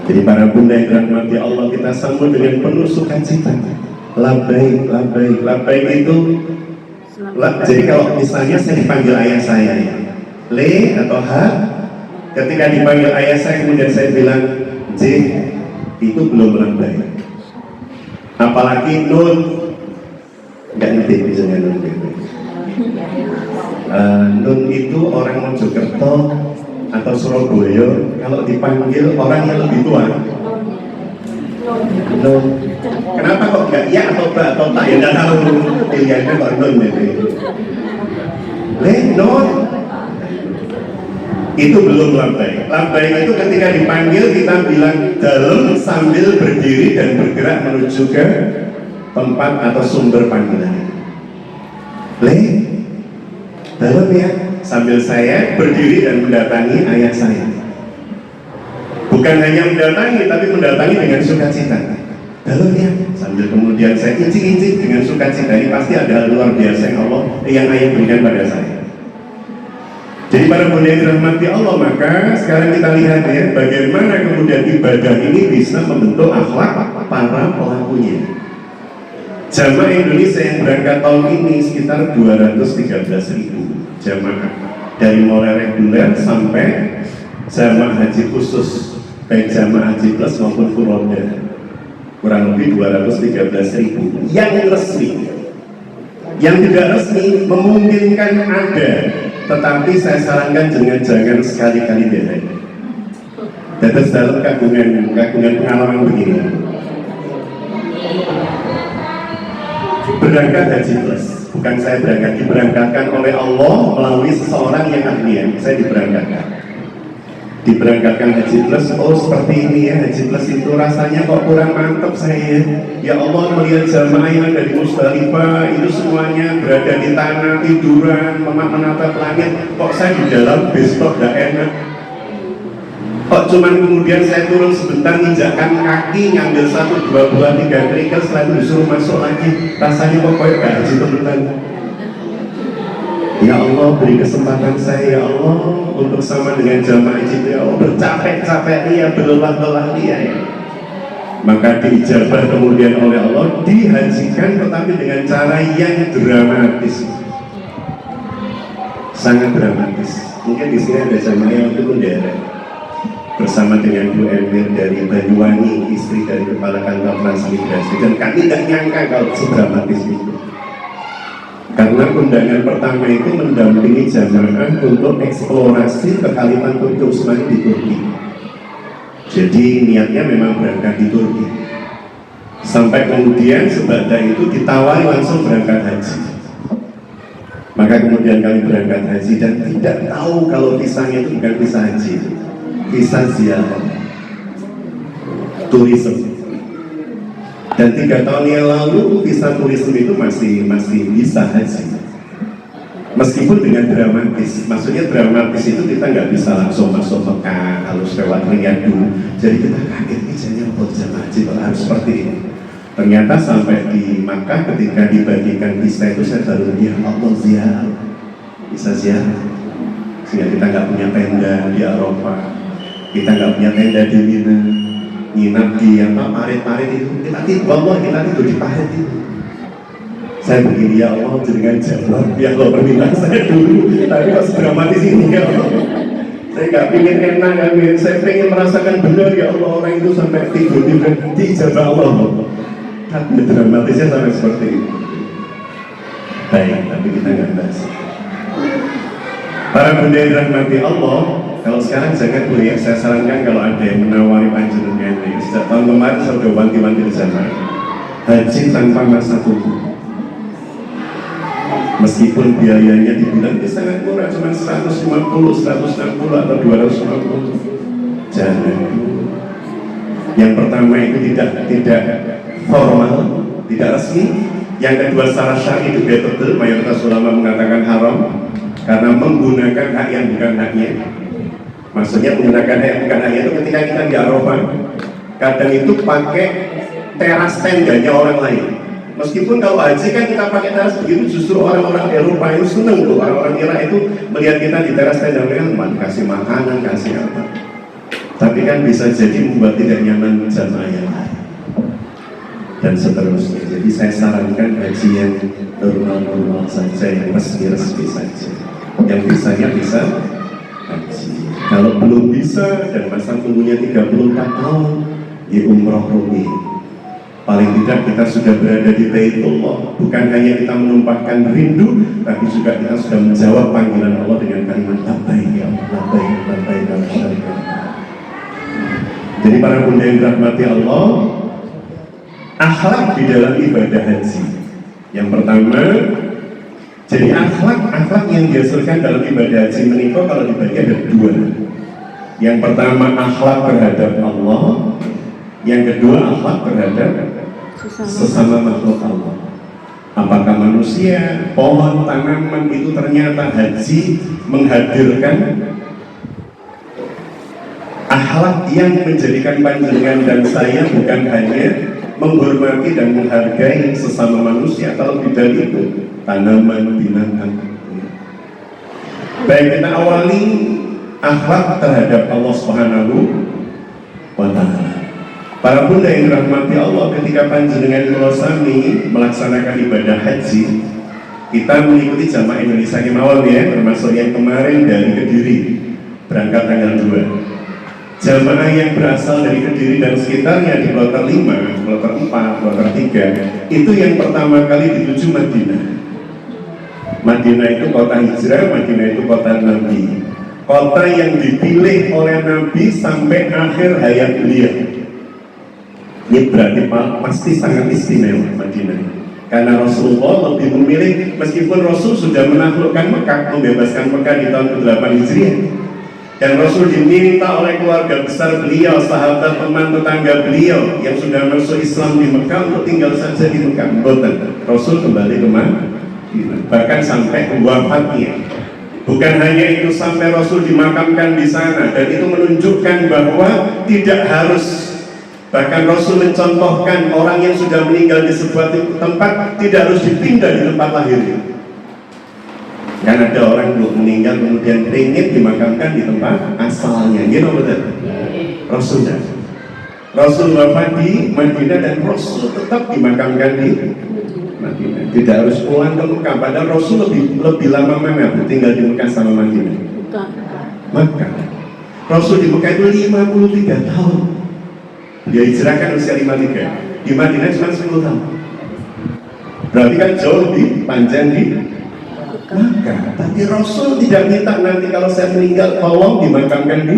Jadi para bunda yang dirahmati Allah, kita sambut dengan penuh sukacita. Labbaik, labbaik, labbaik itu. Jadi kalau misalnya saya dipanggil ayah saya ya, Le atau H, ketika dipanggil ayah saya kemudian saya bilang J, itu belum labbaik. Apalagi Nun, nggak ngerti misalnya Nun. Nun itu orang Mojokerto atau Surabaya, kalau dipanggil orang yang lebih tua. Nun. Kenapa kok nggak ya atau ba atau tak? Ya nggak tahu pilihannya kok Nun gitu. Le, Nun. Itu belum labbaik. Labbaik itu ketika dipanggil kita bilang dalam sambil berdiri dan bergerak menuju ke tempat atau sumber panggilan. Le, dalam ya, sambil saya berdiri dan mendatangi ayah saya. Bukan hanya mendatangi, tapi mendatangi dengan sukacita. Dalam ya, sambil kemudian saya incik-incik dengan sukacita. Ini pasti ada hal luar biasa yang ayah berikan pada saya. Jadi para bunda yang dirahmati Allah, maka sekarang kita lihat ya, bagaimana kemudian ibadah ini bisa membentuk akhlak para pelakunya. Jamaah Indonesia yang berangkat tahun ini sekitar 213.000 jamaah, dari mulai reguler sampai jamaah haji khusus, baik jamaah haji plus maupun furoda, kurang lebih 213.000 yang resmi. Yang tidak resmi memungkinkan ada, tetapi saya sarankan jangan sekali-kali deh. Terus dalam kagungan pengalaman begini, berangkat haji plus Bukan saya berangkat, diberangkatkan oleh Allah melalui seseorang yang ahlinya. Saya diberangkatkan haji plus. Oh seperti ini ya, haji plus itu rasanya kok kurang mantap saya. Ya Allah, melihat jamaah yang ada di Musdalifah itu semuanya berada di tanah, tiduran, menatap langit. Kok saya di dalam bis kok gak enak. Kok cuman kemudian saya turun sebentar, nginjakkan kaki, ngambil 1, 2 buah, 3 kerikil, setelah itu disuruh masuk lagi. Rasanya kok kayak gak haji teman. Ya Allah, beri kesempatan saya ya Allah untuk sama dengan jamaah itu ya Allah, bercapek-capek dia, berlelah-lelah dia ya. Maka diijabah kemudian oleh Allah, dihajikan tetapi dengan cara yang dramatis, sangat dramatis. Mungkin di sini ada jamaah yang itu mendarat bersama dengan Bu Emir dari Banyuwangi, istri dari Kepala Kantor Transmigrasi, dan kami tidak nyangka kalau sedramatis itu. Karena undangan pertama itu mendampingi jamaah untuk eksplorasi ke Kalimantan Usmani di Turki. Jadi niatnya memang berangkat di Turki. Sampai kemudian sebagai itu ditawari langsung berangkat haji. Maka kemudian kami berangkat haji dan tidak tahu kalau visanya itu bukan visa haji, visa ziarah, turisme. Dan 3 tahun yang lalu visa turisme itu masih bisa haji, meskipun dengan dramatis. Maksudnya dramatis itu kita nggak bisa langsung masuk Mekah, harus lewat Riyadh dulu. Jadi kita kaget nih, jadinya jamaah haji harus seperti ini. Ternyata sampai di Makkah ketika dibagikan visa itu saya baru ya Allah, ziarah, bisa ziarah. Sehingga kita nggak punya tenda di Arafah, kita nggak punya tenda di Mina, nginap di parit-parit itu. Kita tidur di parit itu. Saya begini, ya Allah, dengan jawab ya Allah, permintaan saya dulu, tapi kok sedramatis ini ya Allah. Saya nggak pengen enak, saya pengen merasakan benar ya Allah, orang itu sampai tidur di ijabah Allah. Tapi dramatisnya sampai seperti itu. Baik, tapi kita nggak bahas. Para bunda yang dirahmati Allah, kalau sekarang jangan boleh ya, saya sarankan kalau ada yang menawari panjenengan ini. Sejak tahun kemarin saya sudah wanti-wanti di sana, haji tanpa masa tunggu. Meskipun biayanya dibilang sangat murah, cuma 150, 160 atau 250. Jangan. Yang pertama itu tidak formal, tidak resmi. Yang kedua secara syar'i itu debatable, mayoritas ulama mengatakan haram karena menggunakan hak yang bukan haknya. Maksudnya menggunakan hak yang bukan haknya itu ketika kita di Arafah, kadang itu pakai teras tendanya orang lain. Meskipun kalau haji kan kita pakai teras begitu, justru orang-orang Eropa itu seneng tuh, orang-orang Irak itu melihat kita di teras tenda mereka, kasih makanan, kasih apa. Tapi kan bisa jadi membuat tidak nyaman jamaah yang lain dan seterusnya. Jadi saya sarankan haji yang normal-normal saja, yang resmi-resmi saja, yang bisanya bisa haji. Kalau belum bisa dan masa tunggunya 34 tahun, ya umroh rumi. Paling tidak kita sudah berada di Baitullah, bukan hanya kita menumpahkan rindu, tapi juga kita sudah menjawab panggilan Allah dengan kalimat labbaik ya Allah, labbaik, labbaik, la syarika lak. Jadi para bunda yang dirahmati Allah, akhlak di dalam ibadah haji. Yang pertama, jadi akhlak yang dihasilkan dalam ibadah haji menikah kalau dibagi ada 2. Yang pertama akhlak terhadap Allah, yang kedua akhlak terhadap sesama makhluk Allah. Apakah manusia, pohon, tanaman itu ternyata haji menghadirkan akhlak yang menjadikan panjenengan dan saya bukan hanya menghormati dan menghargai sesama manusia, kalau tidak itu tanaman, binatang. Baik, kita awali akhlak terhadap Allah Subhanahu wa Ta'ala. Para bunda yang dirahmati Allah, ketika panjenengan kula sami melaksanakan ibadah haji, kita mengikuti jamaah Indonesia kemawon ya, termasuk yang kemarin dari Kediri berangkat tanggal 2. Jamaah yang berasal dari Kediri dan sekitarnya di kloter 5, kloter 4, kloter 3, itu yang pertama kali dituju Madinah. Madinah itu kota hijrah, Madinah itu kota Nabi, kota yang dipilih oleh Nabi sampai akhir hayat beliau. Ini berarti pasti sangat istimewa Madinah. Karena Rasulullah lebih memilih, meskipun Rasul sudah menaklukkan Mekah, membebaskan Mekah di tahun ke-8 Hijriah, dan Rasul diminta oleh keluarga besar beliau, sahabat, teman, tetangga beliau yang sudah masuk Islam di Mekah untuk tinggal saja di Mekah. Betul. Rasul kembali ke Madinah, bahkan sampai wafatnya. Bukan hanya itu, sampai Rasul dimakamkan di sana, dan itu menunjukkan bahwa tidak harus. Bahkan Rasul mencontohkan orang yang sudah meninggal di sebuah tempat tidak harus dipindah di tempat lahirnya. Kan ada orang yang meninggal kemudian ingin dimakamkan di tempat asalnya, gitu betul? Rasul wafat di Madinah dan Rasul tetap dimakamkan di Madinah. Tidak harus pulang ke Mekah. Padahal Rasul lebih lama mana tinggal di Mekah sama Madinah? Mekah. Rasul di Mekah itu 53 tahun. Dia hijrahkan usia 53. Di Madinah cuma 10 tahun. Berarti kan jauh lebih panjang di Mekah. Tapi Rasul tidak minta nanti kalau saya meninggal tolong dimakamkan di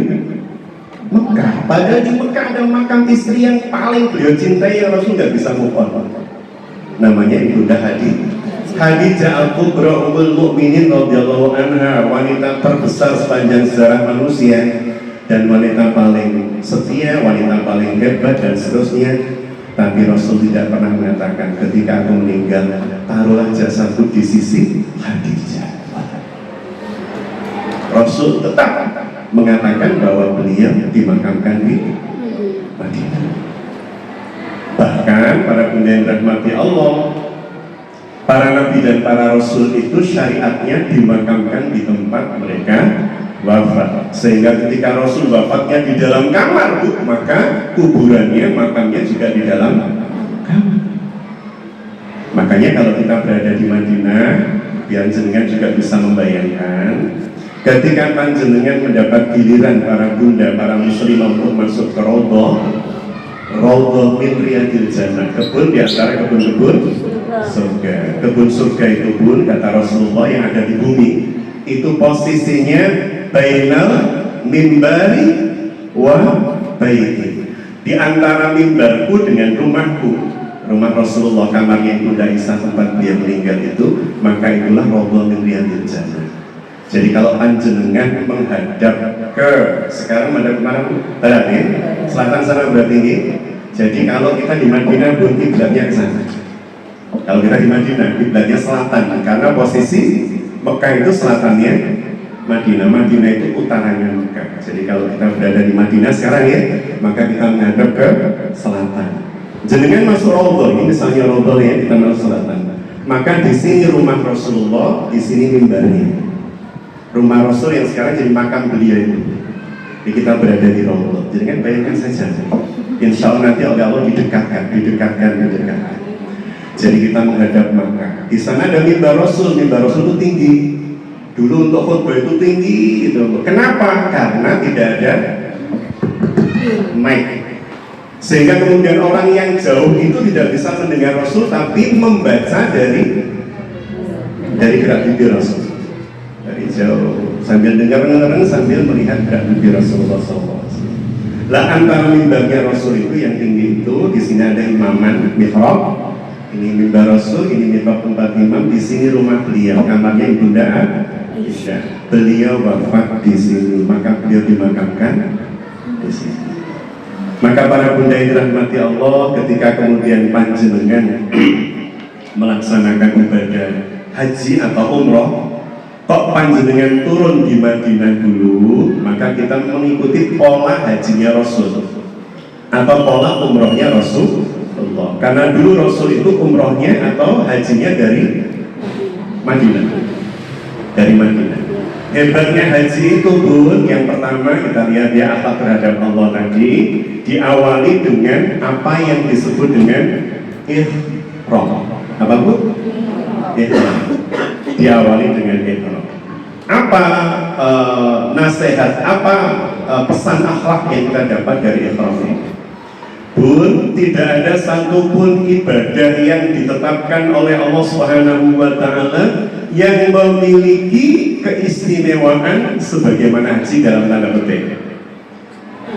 Mekah. Padahal di Mekah ada makam istri yang paling beliau cintai yang Rasul nggak bisa move on. Namanya Ibunda Khadijah Al-Kubra Ummul Mukminin radhiyallahu anha, wanita terbesar sepanjang sejarah manusia dan wanita paling setia, wanita paling hebat dan seterusnya. Tapi Rasul tidak pernah mengatakan ketika aku meninggal taruhlah jasadku di sisi Khadijah. Rasul tetap mengatakan bahwa beliau dimakamkan di Madinah. Bahkan para bunda yang dirahmati Allah, para nabi dan para rasul itu syariatnya dimakamkan di tempat mereka wafat. Sehingga ketika Rasul wafatnya di dalam kamar, maka kuburannya, makamnya juga di dalam kamar. Makanya kalau kita berada di Madinah, biar jenengan juga bisa membayangkan ketika panjenengan mendapat giliran para bunda, para muslimah untuk masuk ke Raudhah min riyadil jannah, kebun di antara kebun-kebun surga. Kebun surga itu pun kata Rasulullah yang ada di bumi itu posisinya bainal mimbari wa baiti, di antara mimbarku dengan rumahku. Rumah Rasulullah, kamarnya Ibunda Aisyah tempat dia meninggal itu, maka itulah Raudhah min riyadil jannah. Jadi kalau panjenengan menghadap ke sekarang menghadap kemana? Barat ya? Selatan sana berarti ini. Jadi kalau kita di Madinah pun kiblatnya ke sana. Kalau kita di Madinah kiblatnya selatan, karena posisi Mekah itu selatannya Madinah. Madinah itu utaranya Mekah. Jadi kalau kita berada di Madinah sekarang ya, maka kita menghadap ke selatan. Jenengan masuk Raudhah, ini misalnya Raudhah ya, kita masuk selatan. Maka di sini rumah Rasulullah, di sini mimbarnya. Rumah Rasul yang sekarang jadi makam beliau itu. Jadi kita berada di Raudhah. Jadi kan bayangkan saja, insya Allah nanti oleh Allah didekatkan. Jadi kita menghadap Makkah. Di sana ada mimbar Rasul itu tinggi. Dulu untuk khutbah itu tinggi gitu. Kenapa? Karena tidak ada mic. Sehingga kemudian orang yang jauh itu tidak bisa mendengar Rasul, tapi membaca dari gerak bibir Rasul. Dari jauh sambil dengar sambil melihat gerak bibir Rasulullah SAW. Lah antara mimbarnya Rasul itu yang tinggi itu, di sini ada imaman mihrab. Ini mimbar Rasul, ini mihrab tempat imam. Di sini rumah beliau, kamarnya Ibunda Aisyah. Beliau wafat di sini, maka beliau dimakamkan di sini. Maka para bunda yang dirahmati Allah, ketika kemudian panjenengan melaksanakan ibadah haji atau umroh, kok panjenengan turun di Madinah dulu, maka kita mengikuti pola hajinya Rasul atau pola umrohnya Rasulullah. Karena dulu Rasul itu umrohnya atau hajinya dari Madinah. Hebatnya haji itu pun yang pertama kita lihat ya, apa terhadap Allah tadi diawali dengan apa yang disebut dengan ihram. Apa bu? Ihram. Diawali dengan ihram. Apa nasihat, apa pesan akhlak yang kita dapat dari ihram ini? Pun tidak ada satupun ibadah yang ditetapkan oleh Allah Subhanahu wa Ta'ala yang memiliki keistimewaan sebagaimana haji dalam tanda petik.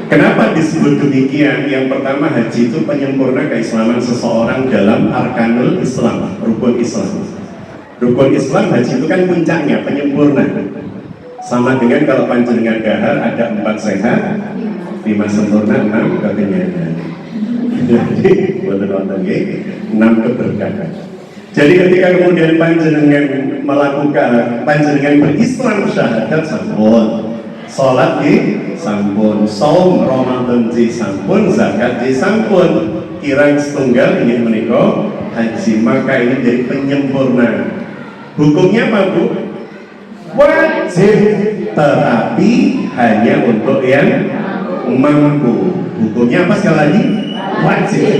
Kenapa disebut demikian? Yang pertama, haji itu penyempurna keislaman seseorang dalam arkanul Islam, rukun Islam. Rukun Islam, haji itu kan puncaknya, penyempurna. Sama dengan kalau panjenengan dahar ada 4 sehat, 5 sempurna, 6 kekenyangan. Jadi, betul-betul 6 keberkahan. Jadi ketika kemudian panjenengan melakukan, panjenengan berislam syahadat sampun, sholat di sampun, saum Ramadan di sampun, zakat di sampun, kirang setunggal ini menikah haji, maka ini jadi penyempurna. Hukumnya apa, Bu? Wajib, tetapi hanya untuk yang mampu. Hukumnya apa sekali lagi? Wajib,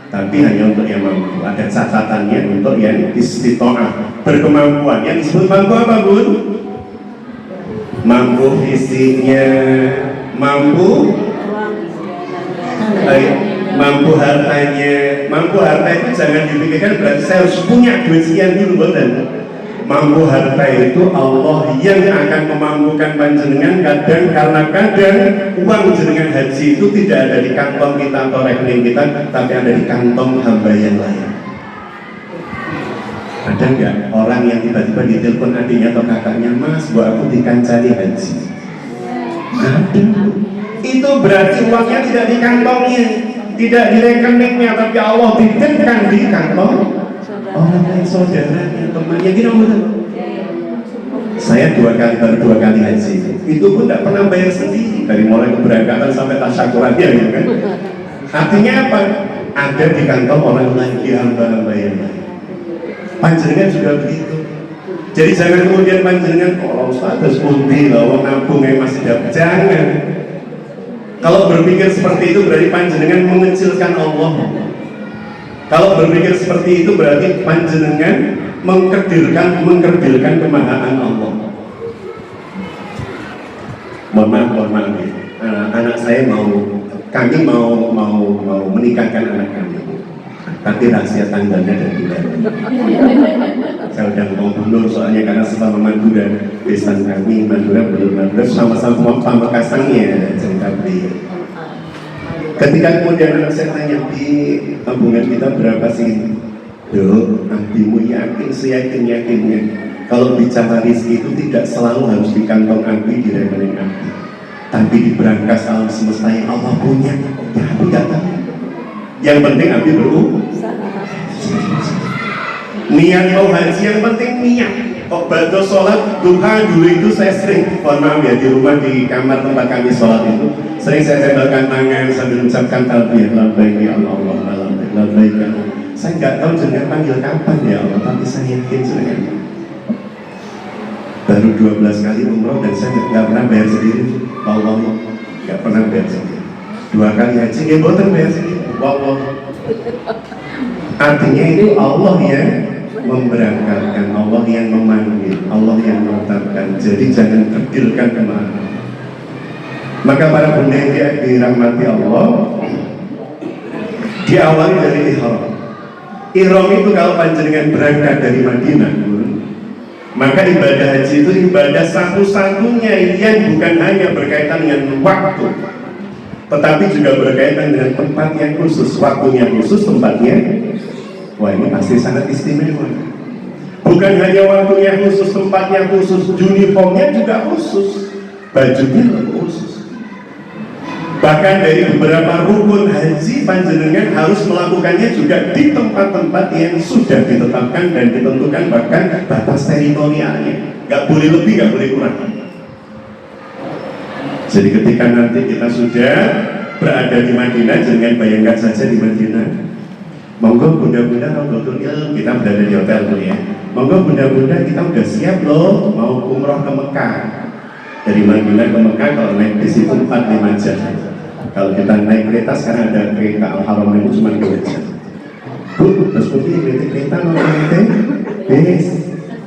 tapi hanya untuk yang mampu. Ada catatannya untuk yang istitoah, berkemampuan. Yang disebut mampu apa, Bu? Mampu fisiknya, mampu mampu hartanya. Mampu harta itu jangan dipikirkan berarti saya harus punya duit sekian dulu, betul. Mampu harta itu Allah yang akan memampukan panjenengan. Kadang karena kadang uang jenengan haji itu tidak ada di kantong kita atau rekening kita, tapi ada di kantong hamba yang lain. Ada nggak orang yang tiba-tiba ditelepon adiknya atau kakaknya, Mas, buat aku dikancani haji? Ada. Itu berarti uangnya tidak di kantongnya, tidak di rekeningnya, tapi Allah titipkan di kantong orang lain, saudaranya, temannya. Gini, saya baru 2 kali haji. Itu pun tidak pernah bayar sendiri, dari mulai keberangkatan sampai tasyakurannya, gitu kan? Artinya apa? Ada di kantong orang lain, di hamba-hamba yang lain. Panjenengan juga begitu. Jadi jangan kemudian panjenengan, kalau status pundi lah, orang nabung yang masih dapat. Jangan. Kalau berpikir seperti itu berarti panjenengan mengecilkan Allah. Kalau berpikir seperti itu berarti panjenengan mengkerdilkan kemahaan Allah. Mohon maaf, anak saya kami mau menikahkan anak kami. Tapi rahasia tanggalnya dan bulan. Saya udah mau mundur soalnya karena sama Madura, besan kami Madura sama-sama Pamekasannya cerita beliau. Ketika kemudian anak saya tanya, di tabungan kita berapa sih? Dok, abdimu yakin, seyakin-yakinnya kalau bicara rezeki itu tidak selalu harus di kantong abdi, di rekening abdi, tapi di berangkas alam semesta yang Allah punya. Ya, abdi gak tahu. Yang penting abdi niat mau haji, yang penting niat. Kok bantu sholat duha dulu itu saya sering, mohon maaf ya, di rumah di kamar tempat kami sholat itu sering saya tembakkan tangan sambil mengucapkan talbiyah, labbaik ya Allah, labbaik ya Allah. Saya nggak tahu jenengan panggil kapan ya Allah, tapi saya yakin jenengan. Baru 12 kali umroh dan saya nggak pernah bayar sendiri. Allah, nggak pernah bayar sendiri. 2 kali haji nggak boten bayar sendiri. Allah. Artinya itu Allah yang memberangkatkan, Allah yang memanggil, Allah yang menetapkan. Jadi jangan kerdilkan kemana. Maka para bunda yang dirahmati Allah, diawali dari ihram. Ihram itu kalau panjenengan berangkat dari Madinah, maka ibadah haji itu ibadah satu-satunya yang bukan hanya berkaitan dengan waktu, tetapi juga berkaitan dengan tempat yang khusus, waktunya khusus, tempatnya. Wah, ini pasti sangat istimewa. Bukan hanya waktunya khusus, tempatnya khusus, uniformnya juga khusus, bajunya khusus. Bahkan dari beberapa rukun haji panjenengan harus melakukannya juga di tempat-tempat yang sudah ditetapkan dan ditentukan, bahkan batas teritorialnya. Gak boleh lebih, gak boleh kurang. Jadi ketika nanti kita sudah berada di Madinah, jangan bayangkan saja di Madinah. Monggo bunda-bunda Rodotul Ilm, kita berada di hotel dulu ya. Monggo bunda-bunda kita udah siap loh mau umroh ke Mekah. Dari Madinah ke Mekah kalau naik bis itu 4-5 jam. Kalau kita naik kereta, sekarang ada kereta Al-Haram itu cuma 2 jam. Bu, terus putih kereta nanti bis.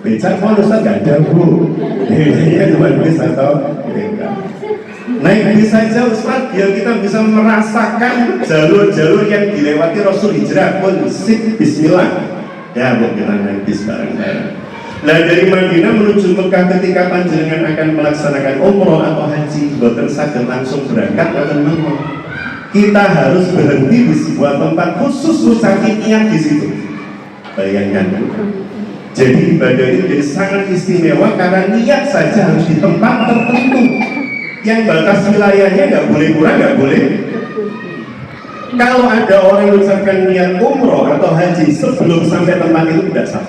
Becak mau Ustaz gak ada, Bu. Ini cuma bis atau kereta. Naik bis saja Ustaz, biar kita bisa merasakan jalur-jalur yang dilewati Rasul hijrah pun. Bismillah. Ya, Bu, kita naik bis bareng-bareng. Nah, dari Madinah menuju Mekah ketika panjenengan akan melaksanakan umroh atau haji, boten saged langsung berangkat boten mawon. Kita harus berhenti di sebuah tempat khusus ngucapin niat di situ. Bayangkan. Jadi ibadah ini jadi sangat istimewa karena niat saja harus di tempat tertentu. Yang batas wilayahnya nggak boleh kurang, nggak boleh. Kalau ada orang yang mengucapkan niat umroh atau haji sebelum sampai tempat itu tidak sah.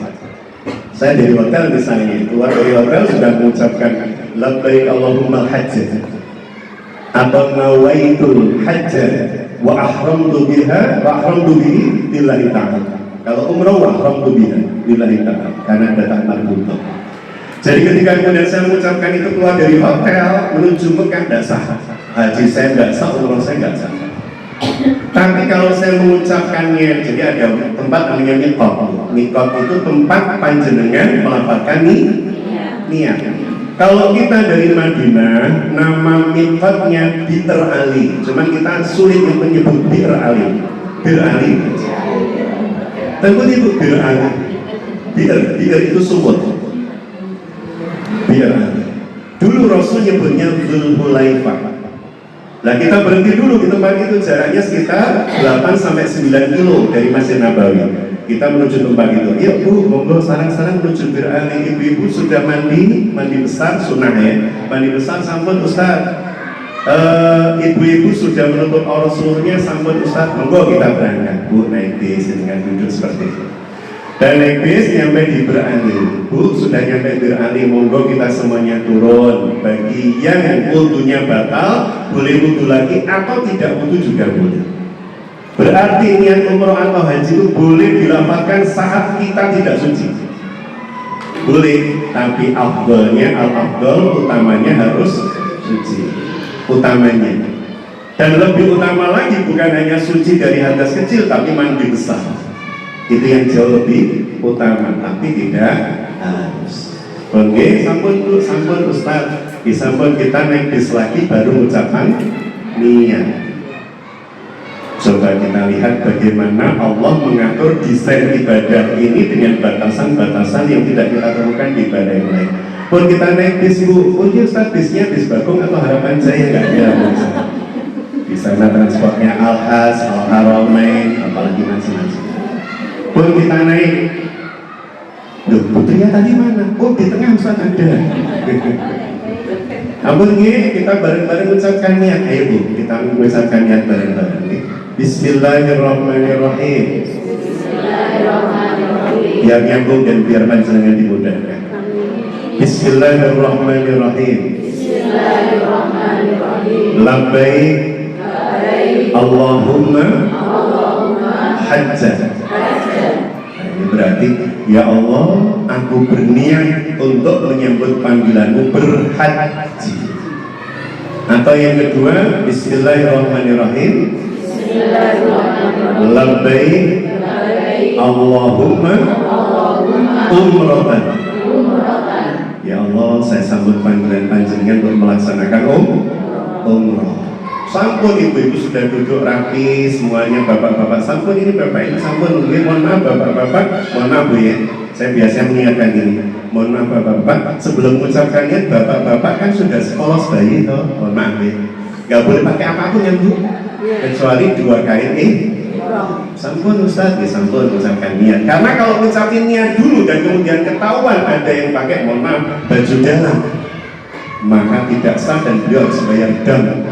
Saya dari hotel misalnya, keluar dari hotel sudah mengucapkan labbaik Allahumma hajj atau nawaitul hajj wa ahramtu biha wa ahramtu bihi lillahi ta'ala. Kalau umroh wa ahramtu biha lillahi ta'ala karena ada tak marbuto. Jadi ketika kemudian saya mengucapkan itu keluar dari hotel menuju Mekah tidak sah. Haji saya tidak sah, umroh saya tidak sah. Tapi kalau saya mengucapkannya, jadi ada tempat namanya mikot. Mikot itu tempat panjenengan melafalkan niat. Kalau kita dari Madinah, nama mikotnya Bir Ali. Cuman kita sulit untuk menyebut Bir Ali. Bir Ali. Tentu itu Bir Ali. Bir itu sumur. Bir Ali. Dulu Rasul nyebutnya Dzulhulaifah. Nah kita berhenti dulu di tempat itu, jaraknya sekitar 8-9 kilo dari Masjid Nabawi. Kita menuju tempat itu. Ya Bu, monggo sarang-sarang menuju Bir Ali. Ibu-ibu sudah mandi besar sunnah ya. Mandi besar sampun Ustaz. Ibu-ibu sudah menutup aurat seluruhnya sampun Ustaz. Monggo kita berangkat. Bu naik bis dengan duduk seperti itu. Dan naik bis nyampe di Bir Ali. Bu sudah nyampe Bir Ali, monggo kita semuanya turun. Bagi yang wudunya batal boleh wudu lagi atau tidak wudu juga boleh. Berarti niat umroh atau haji itu boleh dilafalkan saat kita tidak suci. Boleh, tapi afdalnya al-afdal utamanya harus suci. Utamanya. Dan lebih utama lagi bukan hanya suci dari hadas kecil tapi mandi besar. Itu yang jauh lebih utama, tapi tidak harus. Oke, sampun Bu, sampun Ustaz. Sampun kita naik bis lagi baru ucapan niat. Coba kita lihat bagaimana Allah mengatur desain ibadah ini dengan batasan-batasan yang tidak kita temukan di ibadah yang lain. Pun kita naik bis Bu, ya Ustaz bisnya bis Bagong atau Harapan Jaya nggak ada. Di sana transportnya Al-Haz, Al-Haramain, apalagi macam-macam. Pun kita naik, loh putrinya tadi mana? Oh di tengah Ustaz ada. Ampun kita bareng-bareng mengucapkan niat. Ayo Bu, kita mengucapkan niat bareng-bareng. Bismillahirrahmanirrahim. Biar nyambung dan biar panjenengan dimudahkan. Bismillahirrahmanirrahim. Labbaik Allahumma hajjah. Ini berarti, ya Allah, aku berniat untuk menyambut panggilanmu berhaji. Atau yang kedua, Bismillahirrahmanirrahim. Labbaik Allahumma umratan. Ya Allah, saya sambut panggilan panjenengan untuk melaksanakan umrah. Sampun ibu-ibu sudah duduk rapi semuanya, bapak-bapak sampun ini bapak ini sampun ini, mohon maaf bapak-bapak, mohon maaf Bu ya, saya biasa mengingatkan ini, mohon maaf bapak-bapak, sebelum mengucapkannya bapak-bapak kan sudah sekolah bayi toh, mohon maaf ya, nggak boleh pakai apapun ya Bu, kecuali 2 kain sampun Ustaz, ya sampun ucapkan niat. Karena kalau ucapin niat dulu dan kemudian ketahuan ada yang pakai mohon maaf baju dalam, maka tidak sah dan beliau harus bayar dam.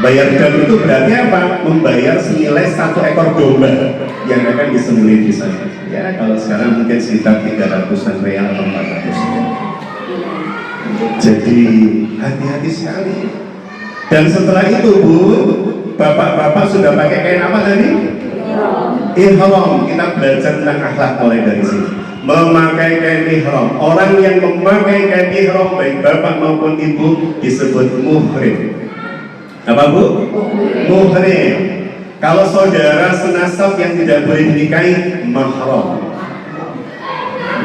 Bayar dam itu berarti apa? Membayar senilai 1 ekor domba yang akan disembelih di sana. Ya kalau sekarang mungkin sekitar 300-an real atau 400. Jadi hati-hati sekali. Dan setelah itu Bu, bapak-bapak sudah pakai kain apa tadi? Ihram. Kita belajar tentang akhlak mulai dari sini. Memakai kain ihram. Orang yang memakai kain ihram baik bapak maupun ibu disebut muhrim. Apa Bu? Muhrim. Kalau saudara senasab yang tidak boleh dinikahi, mahram.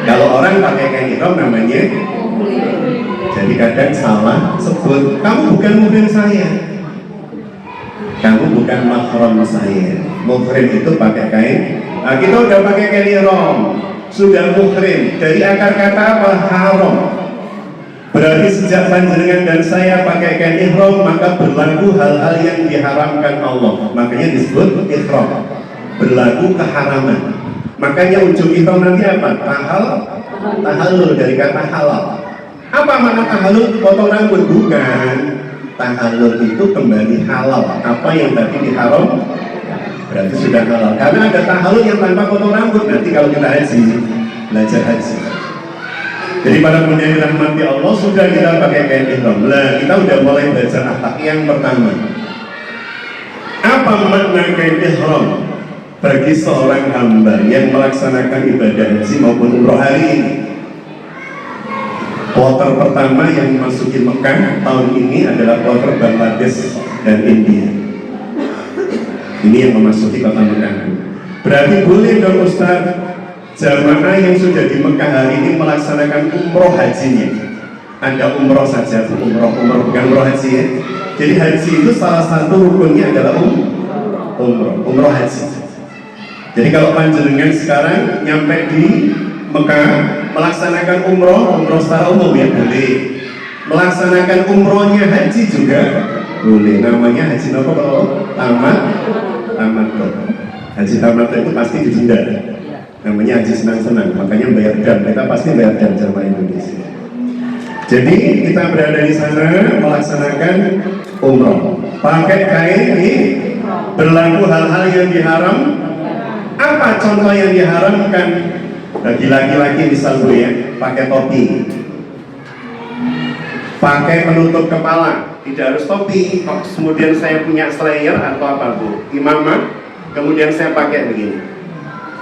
Kalau orang pakai kain ihram namanya muhrim. Jadi kadang salah sebut, kamu bukan muhrim saya, kamu bukan mahram saya. Muhrim itu pakai kain. Nah, kita udah pakai kain ihram, sudah muhrim. Dari akar kata apa? Haram. Berarti sejak panjenengan dan saya pakai kain ihram, maka berlaku hal-hal yang diharamkan Allah. Makanya disebut ihram, berlaku keharaman. Makanya ujung ihram nanti apa? Tahallul, dari kata halal. Apa makna tahallul? Potong rambut? Bukan. Tahallul itu kembali halal. Apa yang tadi diharam berarti sudah halal. Karena ada tahallul yang tanpa potong rambut. Nanti kalau kita haji, belajar haji. Jadi para bunda yang dirahmati Allah, sudah kita pakai kain ihram. Nah, kita udah mulai belajar akhlak yang pertama. Apa makna kain ihram bagi seorang hamba yang melaksanakan ibadah haji maupun umroh hari ini? Kloter pertama yang memasuki Mekah tahun ini adalah kloter Bangladesh dan India. Ini yang memasuki kota Mekah. Berarti boleh dong Ustaz, jamaah yang sudah di Mekah hari ini melaksanakan umroh hajinya. Ada umroh saja, umroh bukan umroh haji ya. Jadi haji itu salah satu rukunnya adalah umroh haji. Jadi kalau panjenengan sekarang nyampe di Mekah melaksanakan umroh secara umum ya boleh. Melaksanakan umrohnya haji juga boleh. Namanya haji apa kalau tamat. Haji tamat itu pasti ditunda. Namanya haji senang-senang, makanya bayar dam. Kita pasti bayar dam sama Indonesia. Jadi kita berada di sana melaksanakan umroh, pakai kain ini, berlaku hal-hal yang diharam. Apa contoh yang diharamkan bagi laki-laki? Misal gue ya, pakai topi, pakai penutup kepala, tidak harus topi. Kemudian saya punya slayer atau apa bu, imamah, kemudian saya pakai begini.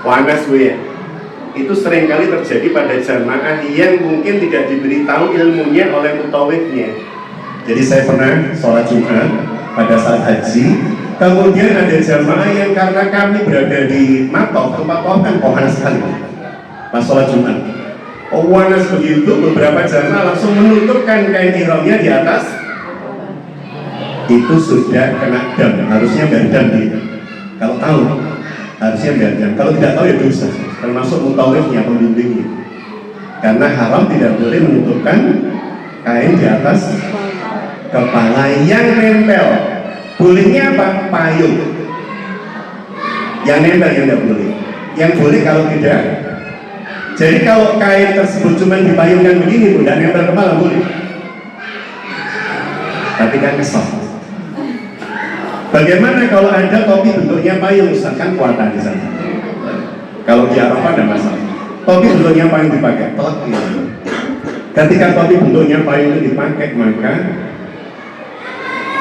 Wanas gue ya. Itu seringkali terjadi pada jamaah yang mungkin tidak diberitahu ilmunya oleh mutawifnya. Jadi saya pernah sholat Jumat pada saat haji, kemudian ada jamaah yang karena kami berada di Matov, tempat kan pohon sekali pas sholat Jumat. Wanas begitu, beberapa jamaah langsung menutupkan kain ihramnya di atas. Itu sudah kena dam, harusnya bayar dam dia. Kalau tahu harusnya bayar. Kalau tidak tahu ya dosa, termasuk mutawifnya, pembimbingnya. Karena haram tidak boleh menutupkan kain di atas kepala yang nempel. Bolehnya apa? Payung. Yang nempel yang tidak boleh. Yang boleh kalau tidak. Jadi kalau kain tersebut cuma dipayungkan begini, tidak nempel kepala boleh. Tapi kan kesal. Bagaimana kalau ada topi bentuknya payung, misalkan kuatan di sana? Kalau di Arafah ada masalah. Topi bentuknya payung dipakai, telak gitu. Ketika topi bentuknya payung itu dipakai, maka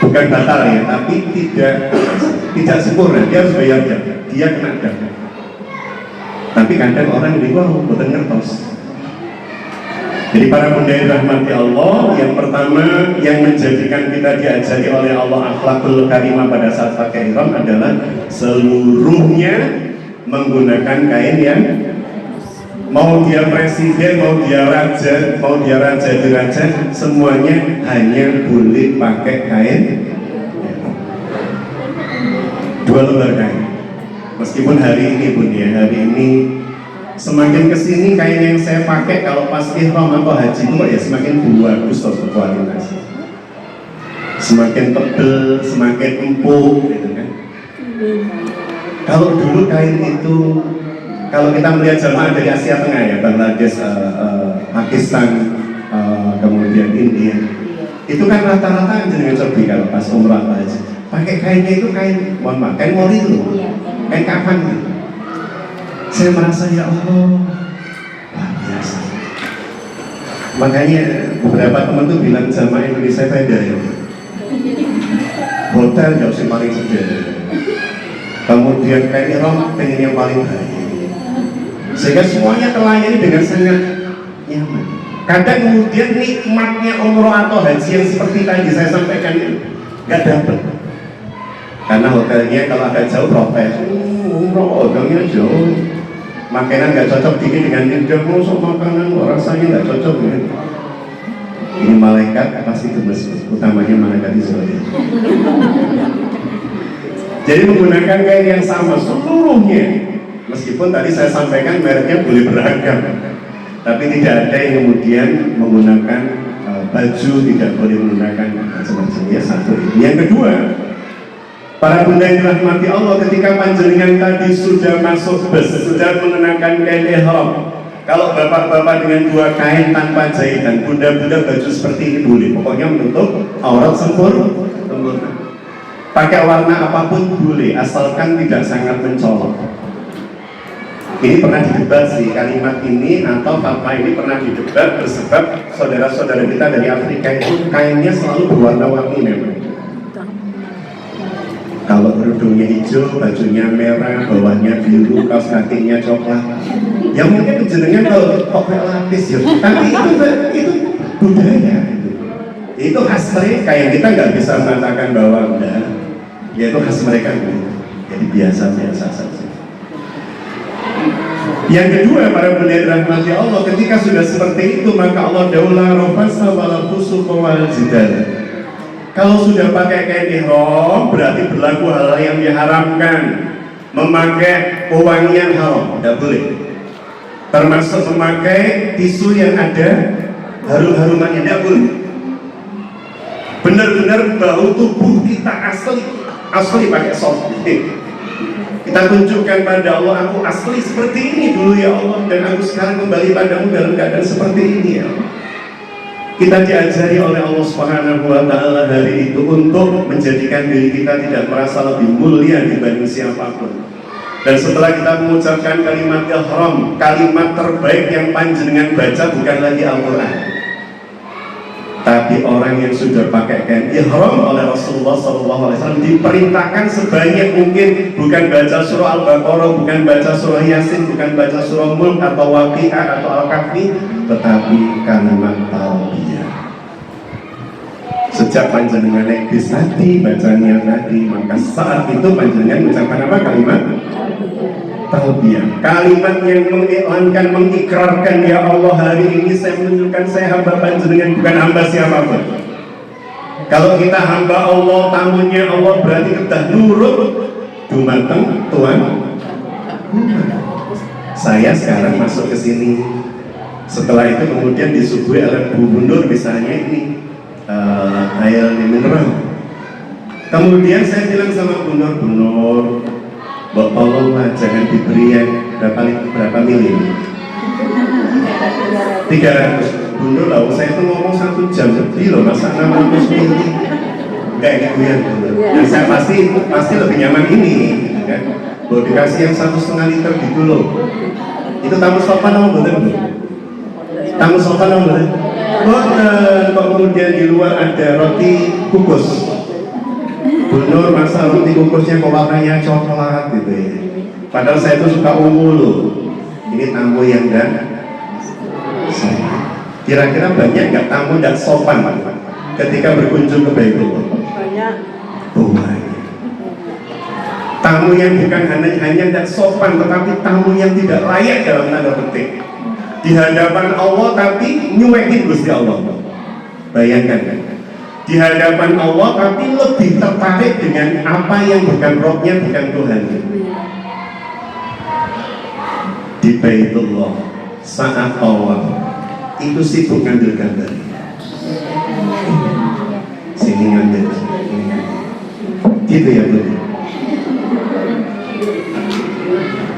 bukan batal ya, tapi tidak sempurna. Dia harus bayar jam, dia kena jam. Tapi kadang orang ini wow, betul ngertos. Jadi para bunda yang rahmati Allah, yang pertama yang menjadikan kita diajari oleh Allah akhlakul karimah pada saat pakai ihram adalah seluruhnya menggunakan kain yang, mau dia presiden, mau dia raja di raja, semuanya hanya boleh pakai kain 2 lembar kain. Meskipun hari ini pun ya, hari ini semakin kesini kain yang saya pakai kalau pas ihram atau haji itu ya semakin bagus atau kualitas, semakin tebel, semakin empuk gitu kan. Kalau dulu kain itu, kalau kita melihat jamaah dari Asia Tengah ya, Bangladesh, Pakistan, kemudian India, itu kan rata-rata dengan cobi kalau pas umrah atau haji pakai kainnya itu kain, mohon maaf, kain mori itu, kain kafan gitu. Saya merasa ya Allah, luar biasa. Makanya beberapa teman tuh bilang jamaah Indonesia beda ya. Hotel jauh sih paling sedih. Kemudian kain ihram pengen yang paling baik. Sehingga semuanya terlayani dengan sangat nyaman. Kadang kemudian nikmatnya umroh atau haji yang seperti tadi saya sampaikan ini nggak dapat. Karena hotelnya kalau agak jauh protes, umroh hotelnya jauh. Makanan nggak cocok dikit dengan India, masuk makanan rasanya nggak cocok ya. Ini malaikat pasti gemes, utamanya malaikat Israel. Jadi menggunakan kain yang sama seluruhnya, meskipun tadi saya sampaikan mereknya boleh beragam, tapi tidak ada yang kemudian menggunakan baju, tidak boleh menggunakan macam-macam. Ya, satu. Yang kedua, para bunda yang dirahmati Allah, ketika panjenengan tadi sudah masuk bus, sudah mengenakan kain ihram, kalau bapak-bapak dengan dua kain tanpa jahitan, bunda-bunda baju seperti ini boleh, pokoknya menutup aurat sempurna. Pakai warna apapun boleh, asalkan tidak sangat mencolok. Ini pernah didebat sih, kalimat ini atau fatwa ini pernah didebat bersebab saudara-saudara kita dari Afrika itu kainnya selalu berwarna-warni memang. Kalau kerudungnya hijau, bajunya merah, bawahnya biru, kaos kakinya coklat. Ya mungkin jenengan kalau kok lapis ya, tapi itu budaya. Itu khas mereka yang kita nggak bisa mengatakan bahwa enggak. Ya itu khas mereka. Jadi biasa-biasa saja. Yang kedua, para pendeta rahmati Allah, ketika sudah seperti itu maka Allah daulah rofasa wala fusuq wal jidal. Kalau sudah pakai kain ihram berarti berlaku hal yang diharamkan. Memakai pewangian haram, tidak boleh. Termasuk memakai tisu yang ada harum-harumannya, tidak boleh. Benar-benar bau tubuh kita asli pakai soft. Kita tunjukkan pada Allah, aku asli seperti ini dulu ya Allah, dan aku sekarang kembali padamu dalam keadaan seperti ini ya Allah. Kita diajari oleh Allah Subhanahu wa Ta'ala hari itu untuk menjadikan diri kita tidak merasa lebih mulia dibanding siapapun. Dan setelah kita mengucapkan kalimat ihram, kalimat terbaik yang panjenengan baca bukan lagi Al-Quran, tapi orang yang sudah pakai kain ihram oleh Rasulullah SAW diperintahkan sebanyak mungkin bukan baca surah Al-Baqarah, bukan baca surah Yasin, bukan baca surah Mulk atau Waqi'ah atau Al-Kahfi, tetapi kalimat talbiyah. Sejak panjenengan naik bis tadi, bacanya tadi, maka saat itu panjenengan mengucapkan apa? Kalimat talbiyah. Kalimat yang mengiklankan, mengikrarkan, ya Allah hari ini saya menunjukkan saya hamba panjenengan, bukan hamba siapapun. Kalau kita hamba Allah, tamunya Allah, berarti kita nurut dumateng Tuhan. Saya sekarang masuk ke sini. Setelah itu kemudian disuguhi oleh Bu Bundur misalnya ini air mineral. Kemudian saya bilang sama Bundur, Mbak tolonglah jangan diberi yang berapa mili? 300. Bundur lah, saya itu ngomong 1 jam lebih loh, masa 600 mili? Kayak gitu ya. Dan saya pasti lebih nyaman ini, kan? Kalau dikasih yang 1,5 liter gitu loh. Itu tamu sopan apa betul? Tamu sopan apa betul? Kok kemudian di luar ada roti kukus. Bunur masa roti kukusnya kok warnanya coklat gitu ya. Padahal saya itu suka ungu loh. Ini tamu yang enggak. Kira-kira banyak nggak tamu dan sopan ketika berkunjung ke Baitullah? Banyak. Banyak. Tamu yang bukan hanya tidak sopan, tetapi tamu yang tidak layak dalam tanda petik. Di hadapan Allah tapi nyuekin Gusti Allah. Bayangkan kan? Di hadapan Allah tapi lebih tertarik dengan apa yang bukan rohnya, bukan Tuhan. Di Baitullah saat tawaf itu sibuk ngambil gambar. Sini ngambil, gitu ya Bu.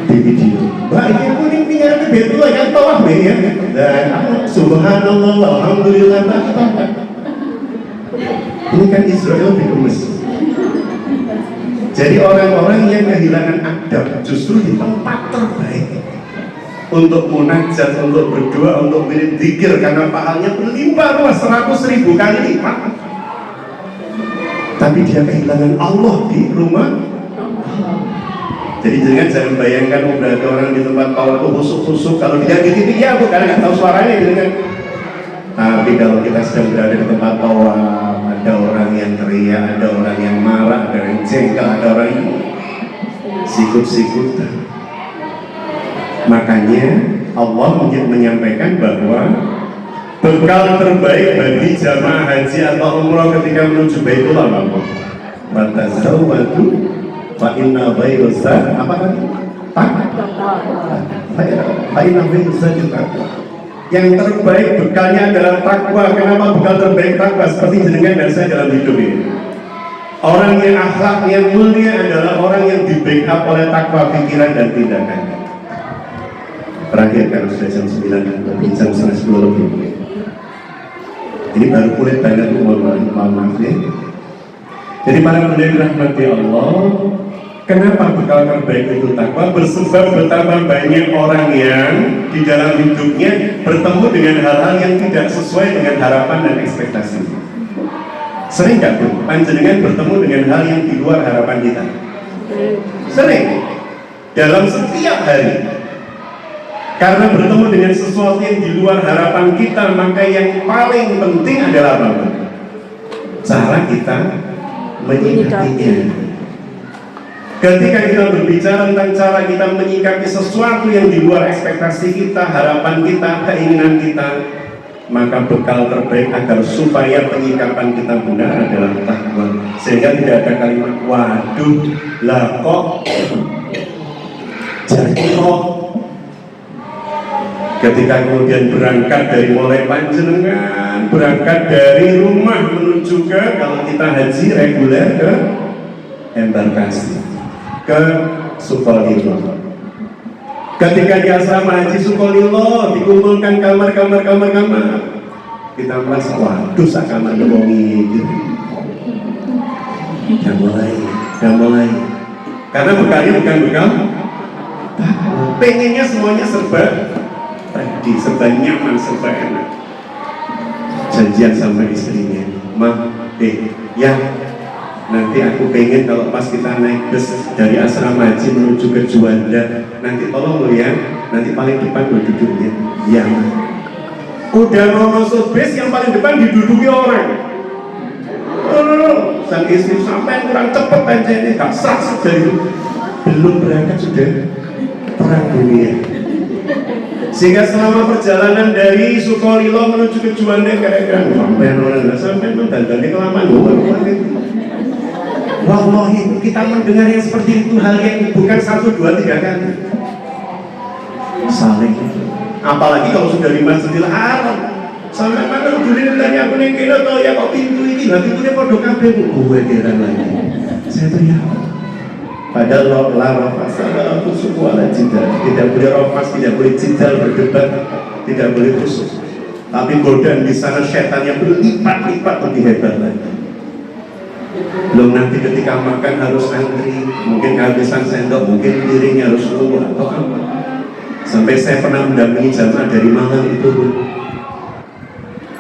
Di video. Baik ya kuning tinggal di Baitullah kan tawaf ya. Dan subhanallah, alhamdulillah. Ini kan Israel di Mesir. Jadi orang-orang yang kehilangan adab justru di tempat terbaik untuk munajat, untuk berdoa, untuk berzikir karena pahalanya berlimpah ruah 100.000 kali lipat. Tapi dia kehilangan Allah di rumah. Jadi jangan bayangkan berarti orang di tempat tawaf itu khusuk-khusuk. Kalau dia gitu ya bu, karena nggak tahu suaranya gitu kan. Tapi kalau kita sedang berada di tempat tawaf, ada orang yang teriak, ada orang yang marah, ada yang jengkel, ada orang yang sikut-sikutan. Makanya Allah menyampaikan bahwa bekal terbaik bagi jamaah haji atau umrah ketika menuju Baitullah Allah. Watazawwadu fa inna khairaz zadi apa tadi? Fa inna khairaz zadi taqwa. Yang terbaik bekalnya adalah takwa. Kenapa bekal terbaik takwa? Seperti jenengan dan saya dalam hidup ini. Orang yang akhlaknya mulia adalah orang yang di backup oleh takwa pikiran dan tindakan. Terakhir karena sudah jam 9 berbincang setengah 10 lebih. Ini baru kulit banget, mohon maaf ya. Jadi para bunda dirahmati Allah, kenapa bekal terbaik itu takwa? Bersebab betapa banyak orang yang di dalam hidupnya bertemu dengan hal-hal yang tidak sesuai dengan harapan dan ekspektasi. Sering gak Bu, panjenengan bertemu dengan hal yang di luar harapan kita? Sering. Dalam setiap hari. Karena bertemu dengan sesuatu yang di luar harapan kita, maka yang paling penting adalah apa? Cara kita menyikapinya. Ketika kita berbicara tentang cara kita menyikapi sesuatu yang di luar ekspektasi kita, harapan kita, keinginan kita, maka bekal terbaik agar supaya penyikapan kita benar adalah takwa. Sehingga tidak ada kalimat waduh, lah kok jadi kok. Ketika kemudian berangkat dari mulai panjenengan, berangkat dari rumah menuju ke, kalau kita haji reguler, ke embarkasi, ke Sukolilo. Ketika di asrama haji Sukolilo dikumpulkan kamar, kita merasa waduh sak kamar ngebongi gitu. Udah mulai. Karena bekalnya bukan bekal, pengennya semuanya serba serba nyaman, serba enak. Janjian sama istrinya, ya nanti aku pengen kalau pas kita naik bus dari asrama haji menuju ke Juanda, nanti tolong lo ya, nanti paling depan gue duduknya. Ya udah mau masuk bus yang paling depan diduduki orang. Sang istri sampai kurang cepet aja ini, gak sah dari belum berangkat sudah perang dunia. Sehingga selama perjalanan dari Sukolilo menuju ke Juanda kira-kira sampai mendandannya kelamaan. Wallahi kita mendengar yang seperti itu, hal yang bukan 1, 2, 3 kali. Saling. Apalagi kalau sudah di Masjidil Haram. Sampai mana dulu tanya aku nih kira tau ya kok pintu ini, lah pintunya podo kabeh gue kira lagi. Saya teriak. Padahal larafasa aku semua tidak boleh rofas, tidak boleh cidal berdebat, tidak boleh khusus. Tapi godaan di sana setannya berlipat-lipat lebih hebat lagi. Belum nanti ketika makan harus antri, mungkin kehabisan sendok, mungkin piringnya harus lumur atau apa. Sampai saya pernah mendampingi jamaah dari Malang itu.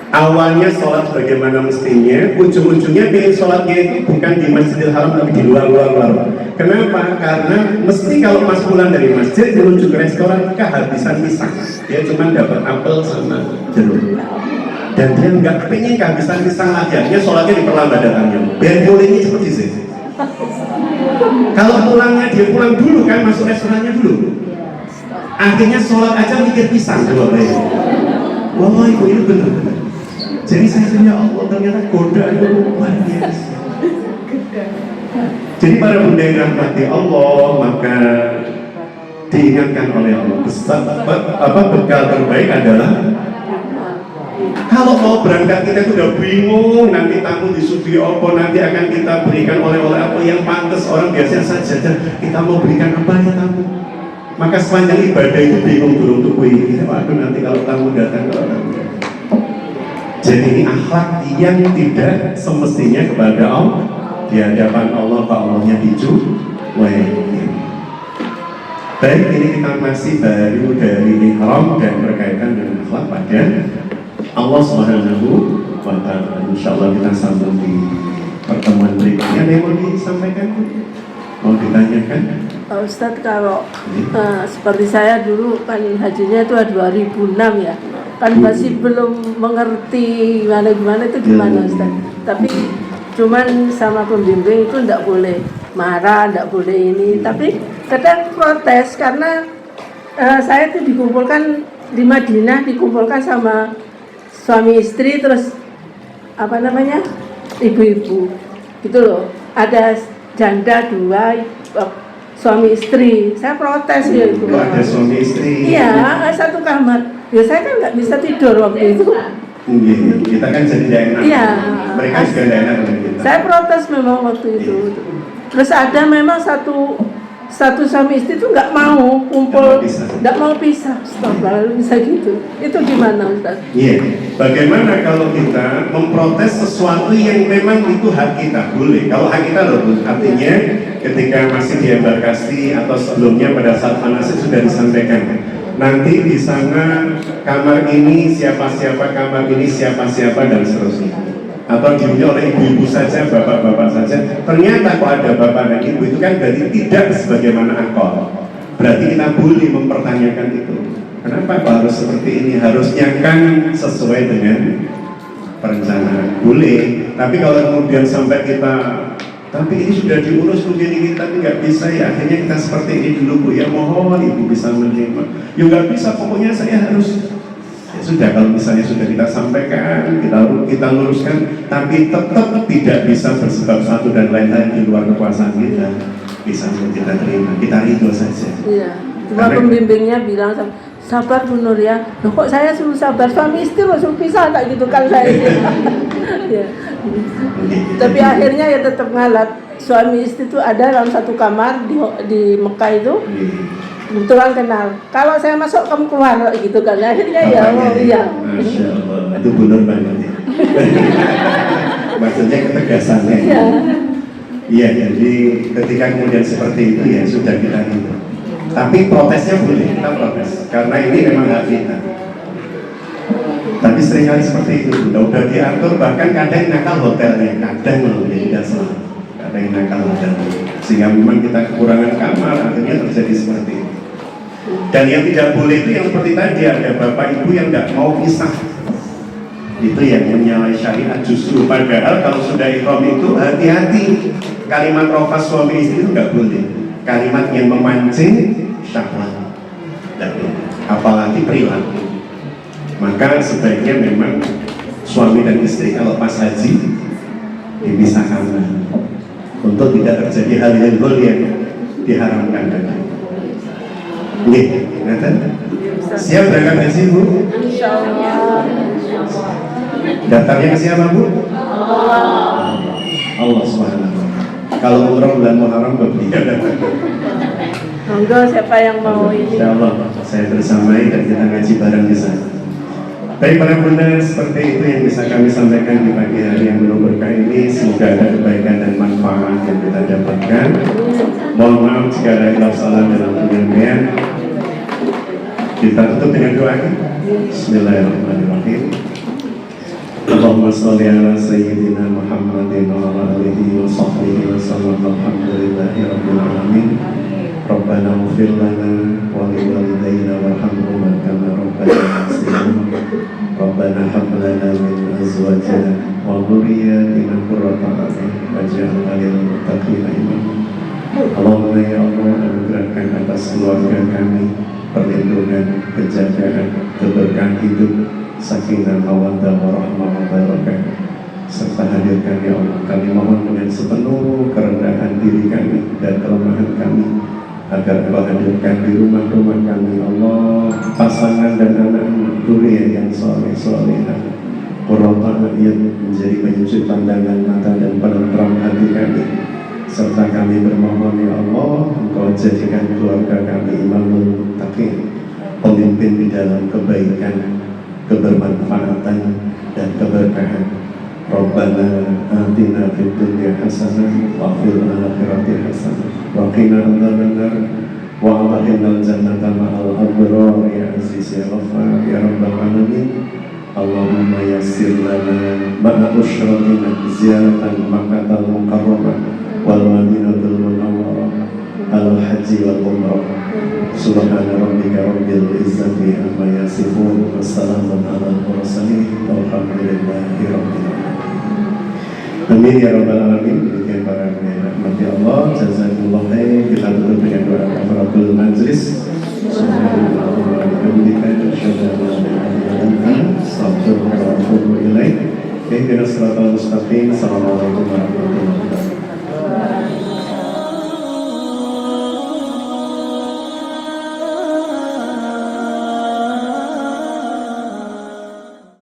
Awalnya sholat bagaimana mestinya, ujung-ujungnya pengen sholatnya itu bukan di Masjidil Haram tapi di luar. Kenapa? Karena mesti kalau pas pulang dari masjid menuju ke restoran kehabisan pisang. Dia cuma dapat apel sama jeruk. Dan dia nggak pengen kehabisan pisang lagi. Akhirnya sholatnya diperlambat datangnya. Biar bolehnya seperti sih. Kalau pulangnya dia pulang dulu kan, masuk restorannya dulu. Akhirnya sholat aja mikir pisang coba bayar. Wah ibu ini bener-bener. Jadi saya tanya Allah ternyata godaan itu luar biasa. Jadi para bunda yang rahmati Allah, maka diingatkan oleh Allah bekal terbaik adalah kalau mau berangkat kita sudah bingung nanti tamu disuguhi apa, nanti akan kita berikan oleh-oleh apa yang pantas orang biasa saja, kita mau berikan apa ya tamu. Maka sepanjang ibadah itu bingung dulu untuk ini, waduh nanti kalau tamu datang kalau tamu. Jadi ini akhlak yang tidak semestinya kepada Allah, di hadapan Allah, Pak Allahnya dicuekin. Baik, ini kita masih baru dari ihram dan berkaitan dengan akhlak pada Allah Subhanahu wa Ta'ala. Insyaallah kita sambung di pertemuan berikutnya. Ada yang mau disampaikan? Mau ditanyakan? Pak Ustadz, kalau seperti saya dulu kan hajinya itu 2006 ya, kan masih belum mengerti gimana itu gimana Ustadz. Tapi cuman sama pembimbing itu enggak boleh marah, enggak boleh ini. Tapi kadang protes karena saya itu dikumpulkan di Madinah, dikumpulkan sama suami istri, terus ibu-ibu gitu loh. Ada janda 2 suami istri. Saya protes ya itu. Ada suami istri. Iya, satu kamar. Ya saya kan nggak bisa tidur waktu itu. Iya, kita kan jadi tidak enak. Iya. Mereka juga tidak enak dengan kita. Saya protes memang waktu itu. Terus ada memang satu suami istri itu nggak mau kumpul, nggak mau pisah. Stop, lalu bisa gitu. Itu gimana Ustaz? Iya, bagaimana kalau kita memprotes sesuatu yang memang itu hak kita, boleh. Kalau hak kita loh, Bu. Artinya ketika masih di embarkasi atau sebelumnya pada saat manasik sudah disampaikan. Nanti di sana kamar ini siapa-siapa, kamar ini siapa-siapa dan seterusnya. Atau dihuni oleh ibu-ibu saja, bapak-bapak saja. Ternyata kok ada bapak dan ibu itu kan berarti tidak sebagaimana akal. Berarti kita boleh mempertanyakan itu. Kenapa kok harus seperti ini? Harusnya kan sesuai dengan perencanaan. Boleh. Tapi kalau kemudian sampai kita, tapi ini sudah diurus begini, kita nggak bisa ya. Akhirnya kita seperti ini dulu Bu. Ya mohon ibu bisa menerima. Ya nggak bisa. Pokoknya saya harus. Ya sudah, kalau misalnya sudah kita sampaikan, kita luruskan, tapi tetap tidak bisa bersebab satu dan lain-lain di luar kekuasaan kita. Bisa kita terima. Kita ridho saja. Iya. Cuma pembimbingnya bilang sabar Bu Nur ya. Loh, kok saya suruh sabar, suami istri langsung pisah tak gitu kan saya. Ya. Tapi akhirnya ya tetap ngalat. Suami istri itu ada dalam satu kamar di Mekah itu. Kebetulan kenal. Kalau saya masuk kamu keluar gitu kan. Akhirnya ya, oh iya. Masya Allah, itu benar banget ya. Maksudnya ketegasannya. Iya. Iya, jadi ketika kemudian seperti itu ya sudah kita itu. Tapi protesnya boleh, kita protes karena ini memang hak kita. Tapi seringkali seperti itu, udah diatur, bahkan kadang nakal hotelnya, kadang loh, ya tidak selalu. Kadang nakal hotel, sehingga memang kita kekurangan kamar, akhirnya terjadi seperti itu. Dan yang tidak boleh itu yang seperti tadi, ada bapak ibu yang tidak mau pisah. Itu yang menyalahi syariat justru. Padahal kalau sudah ihram itu hati-hati. Kalimat rofas suami istri itu nggak boleh. Kalimat yang memancing syahwat. Apalagi perilaku. Maka sebaiknya memang suami dan istri kalau pas haji dipisahkan untuk tidak terjadi hal-hal yang diharamkan tadi. Nih, Nathan, siap berangkat haji Bu? Insya Allah. Daftarnya ke siapa Bu? Allah SWT. Kalau umrah bulan Muharram berbeda daftar. Monggo siapa yang mau ini? Insya Allah saya bersamai dan kita ngaji bareng di sana. Baik para bunda, seperti itu yang bisa kami sampaikan di pagi hari yang penuh berkah ini. Semoga ada kebaikan dan manfaat yang kita dapatkan. Mohon maaf jika ada khilaf salah dalam penyampaian. Kita tutup dengan doa. Bismillahirrahmanirrahim. Allahumma sholli ala sayyidina Muhammadin wa ala alihi wa sahbihi wa sallam. Alhamdulillahi rabbil alamin. Rabbana ighfir lana wa li walidayna warhamhuma kama rabbayana saghira. Rabbana hab lana min azwajina wa dhurriyyatina qurrata a'yun waj'alna lil muttaqina imama. Allahumma ya Allah, anugerahkan atas keluarga kami perlindungan, penjagaan, keberkahan hidup, sakinah, mawaddah, warahmah, wabarakatuh, serta hadirkan ya Allah. Kami mohon dengan sepenuh kerendahan diri kami dan kelemahan kami agar Engkau hadirkan di rumah-rumah kami Allah pasangan dan anak-anak dzurriyyah yang saleh-salehah, qurrata a'yun, menjadi penyuci pandangan mata dan penentram hati kami. Serta kami bermohon ya Allah, Engkau jadikan keluarga kami imamul muttaqin, pemimpin di dalam kebaikan, kebermanfaatan dan keberkahan. Rabbana atina fid dunya hasanah wa fil akhirati hasanah wa qina adzabannar wa adkhilnal jannata ma'al abrar ya aziz ya ghaffar ya rabbal alamin. Allahumma yassir lana ma'a usratina ziyaratan Makkahal Mukarramah wal Madinatul Munawwarah al haji wal umrah. Subhana rabbika rabbil izzati amma yasifun wa salamun alal mursalin walhamdulillahi rabbil alamin. Amin ya rabbal alamin. Demikian para rahmati Allah. Jazakumullah khair. Kita tutup dengan doa kafaratul majlis. Subhanallah wa bihamdihi asyhadu an la ilaha illa anta astaghfiruka wa atubu ilaik. Ihdinas siratal mustaqim. Assalamualaikum warahmatullahi wabarakatuh.